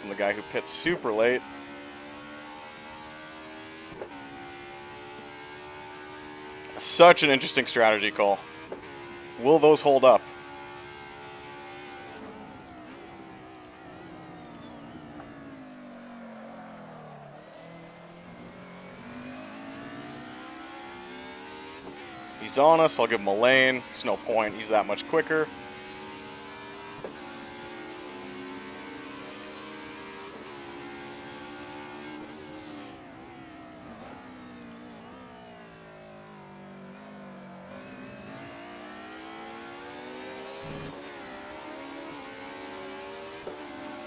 from the guy who pits super late. Such an interesting strategy call. Will those hold up? He's on us. I'll give him a lane. There's no point. He's that much quicker.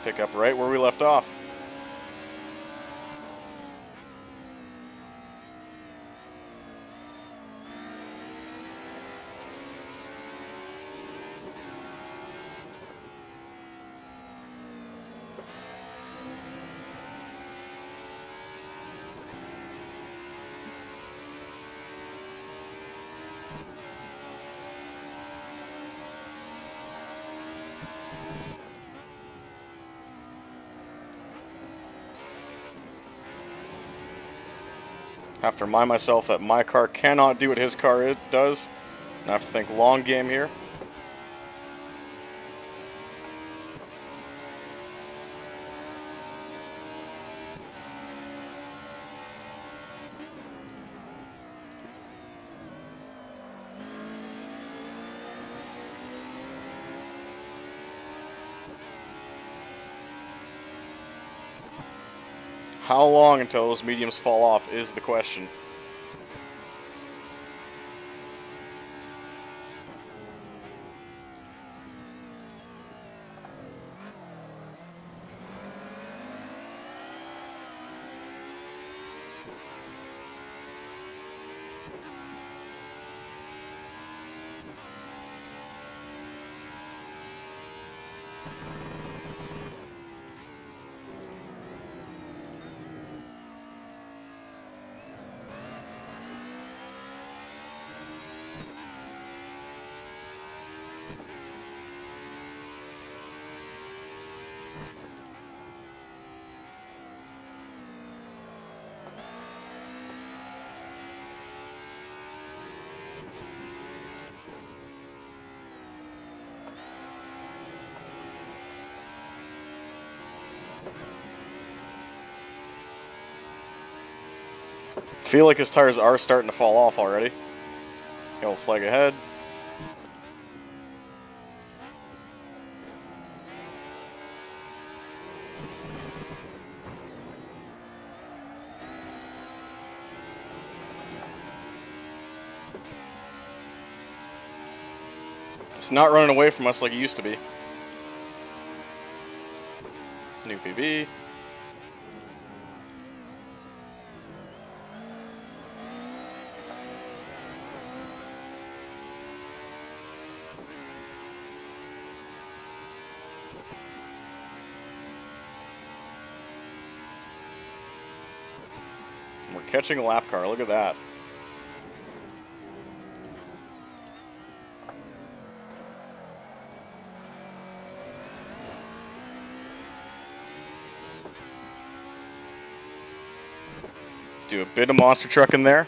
Pick up right where we left off. Have to remind myself that my car cannot do what his car does. I have to think long game here. How long until those mediums fall off is the question. Feel like his tires are starting to fall off already. Yellow flag ahead. It's not running away from us like it used to be. New PB. We're catching a lap car. Look at that. Do a bit of monster truck in there.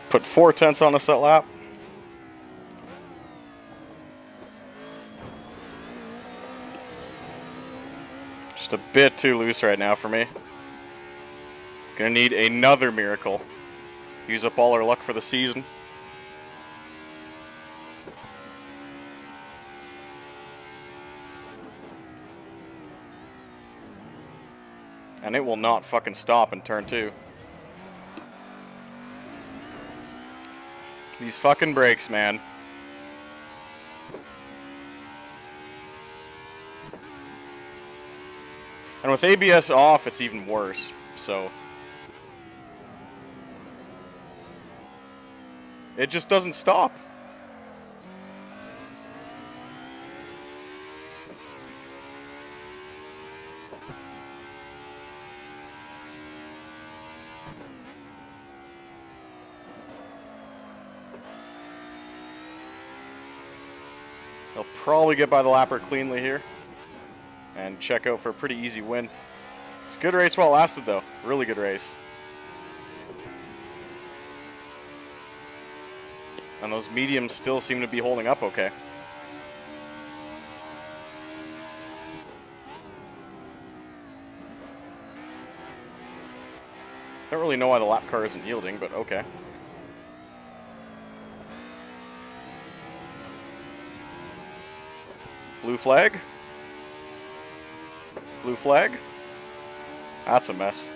Put 4/10 on us that lap. Just a bit too loose right now for me. Gonna need another miracle. Use up all our luck for the season. And it will not fucking stop in turn 2. These fucking brakes, man. And with ABS off, it's even worse, so... It just doesn't stop. They'll probably get by the lapper cleanly here. And check out for a pretty easy win. It's a good race while it lasted, though. Really good race. And those mediums still seem to be holding up okay. Don't really know why the lap car isn't yielding, but okay. Blue flag. Blue flag. That's a mess.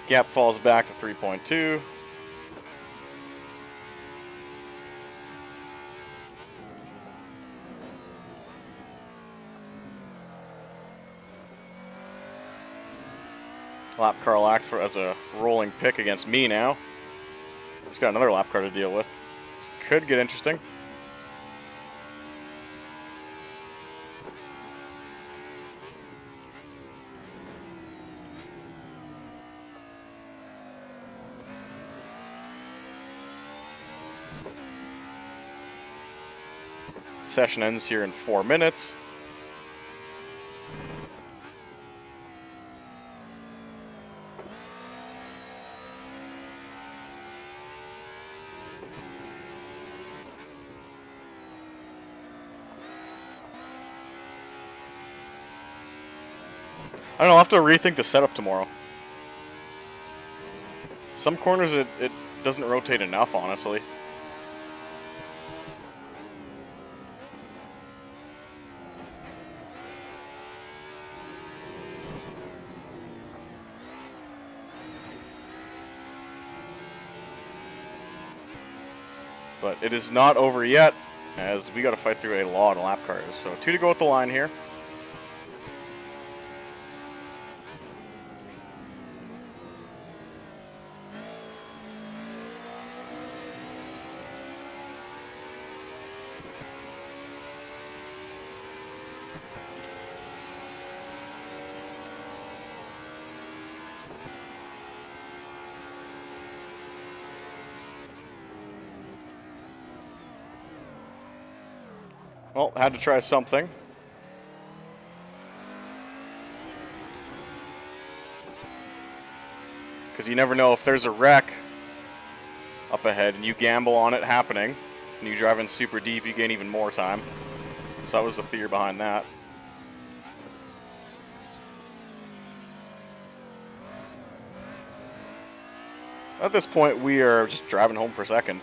Gap falls back to 3.2. Lap car lacked for as a rolling pick against me now. He's got another lap car to deal with. This could get interesting. Session ends here in 4 minutes. I don't know, I'll have to rethink the setup tomorrow. Some corners it doesn't rotate enough, honestly. But it is not over yet, as we got to fight through a lot of lap cars. So 2 to go at the line here. Well, had to try something. Because you never know if there's a wreck up ahead and you gamble on it happening and you drive in super deep, you gain even more time. So that was the theory behind that. At this point, we are just driving home for second.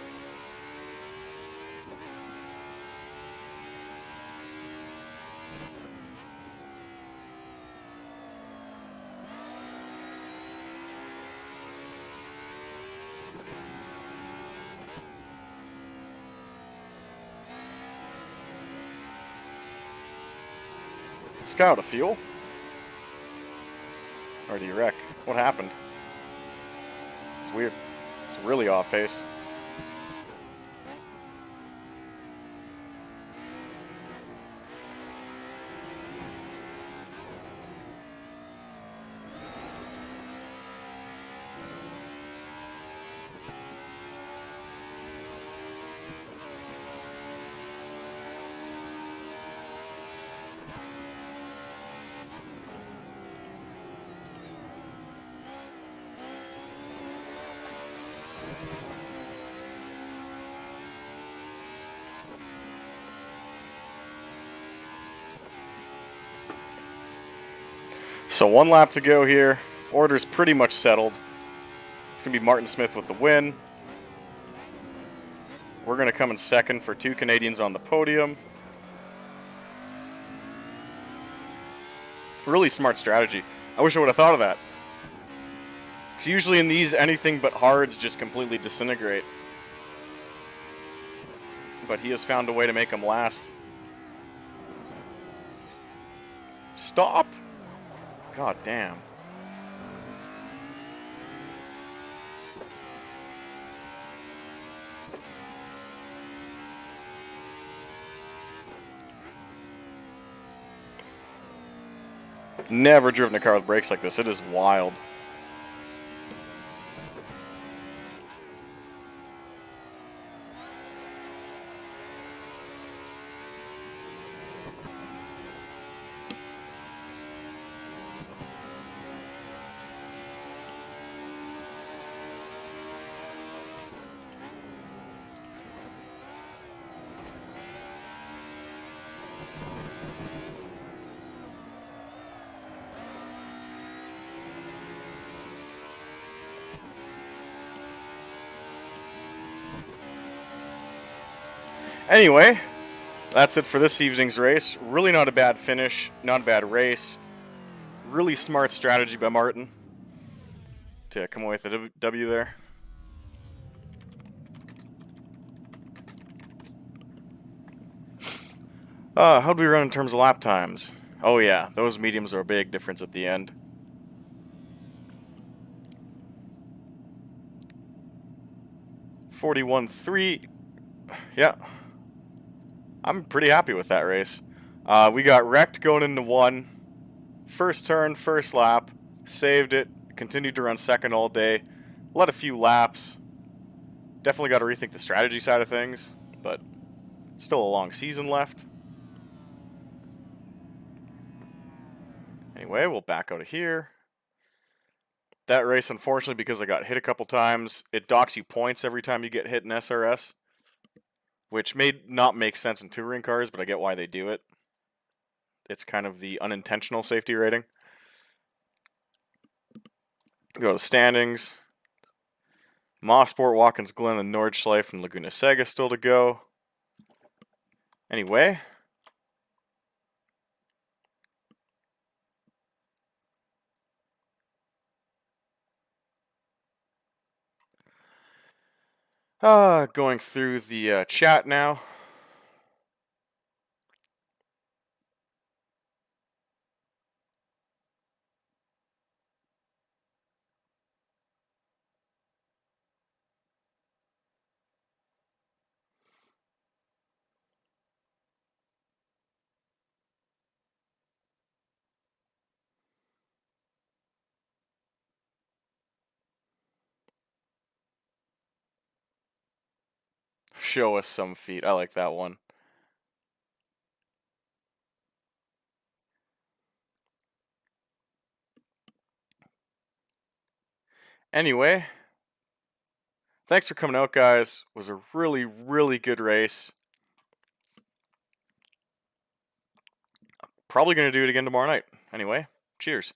It's got out of fuel. Or did he wreck? What happened? It's weird. It's really off pace. So 1 lap to go here. Order's pretty much settled. It's going to be Martin Smith with the win. We're going to come in second for 2 Canadians on the podium. Really smart strategy. I wish I would have thought of that. Because usually in these, anything but hards just completely disintegrate. But he has found a way to make them last. Stop! God damn. Never driven a car with brakes like this. It is wild. Anyway, that's it for this evening's race. Really not a bad finish, not a bad race. Really smart strategy by Martin to come away with the W there. How'd we run in terms of lap times? Oh yeah, those mediums are a big difference at the end. .41.3. Yeah. I'm pretty happy with that race. We got wrecked going into 1. First turn, first lap. Saved it. Continued to run second all day. Led a few laps. Definitely got to rethink the strategy side of things. But still a long season left. Anyway, we'll back out of here. That race, unfortunately, because I got hit a couple times, it docks you points every time you get hit in SRS. Which may not make sense in touring cars, but I get why they do it. It's kind of the unintentional safety rating. Go to standings. Mossport, Watkins Glen, and Nordschleife and Laguna Seca still to go. Anyway. Going through the chat now. Show us some feet. I like that one. Anyway, thanks for coming out, guys. It was a really, really good race. Probably going to do it again tomorrow night. Anyway, cheers.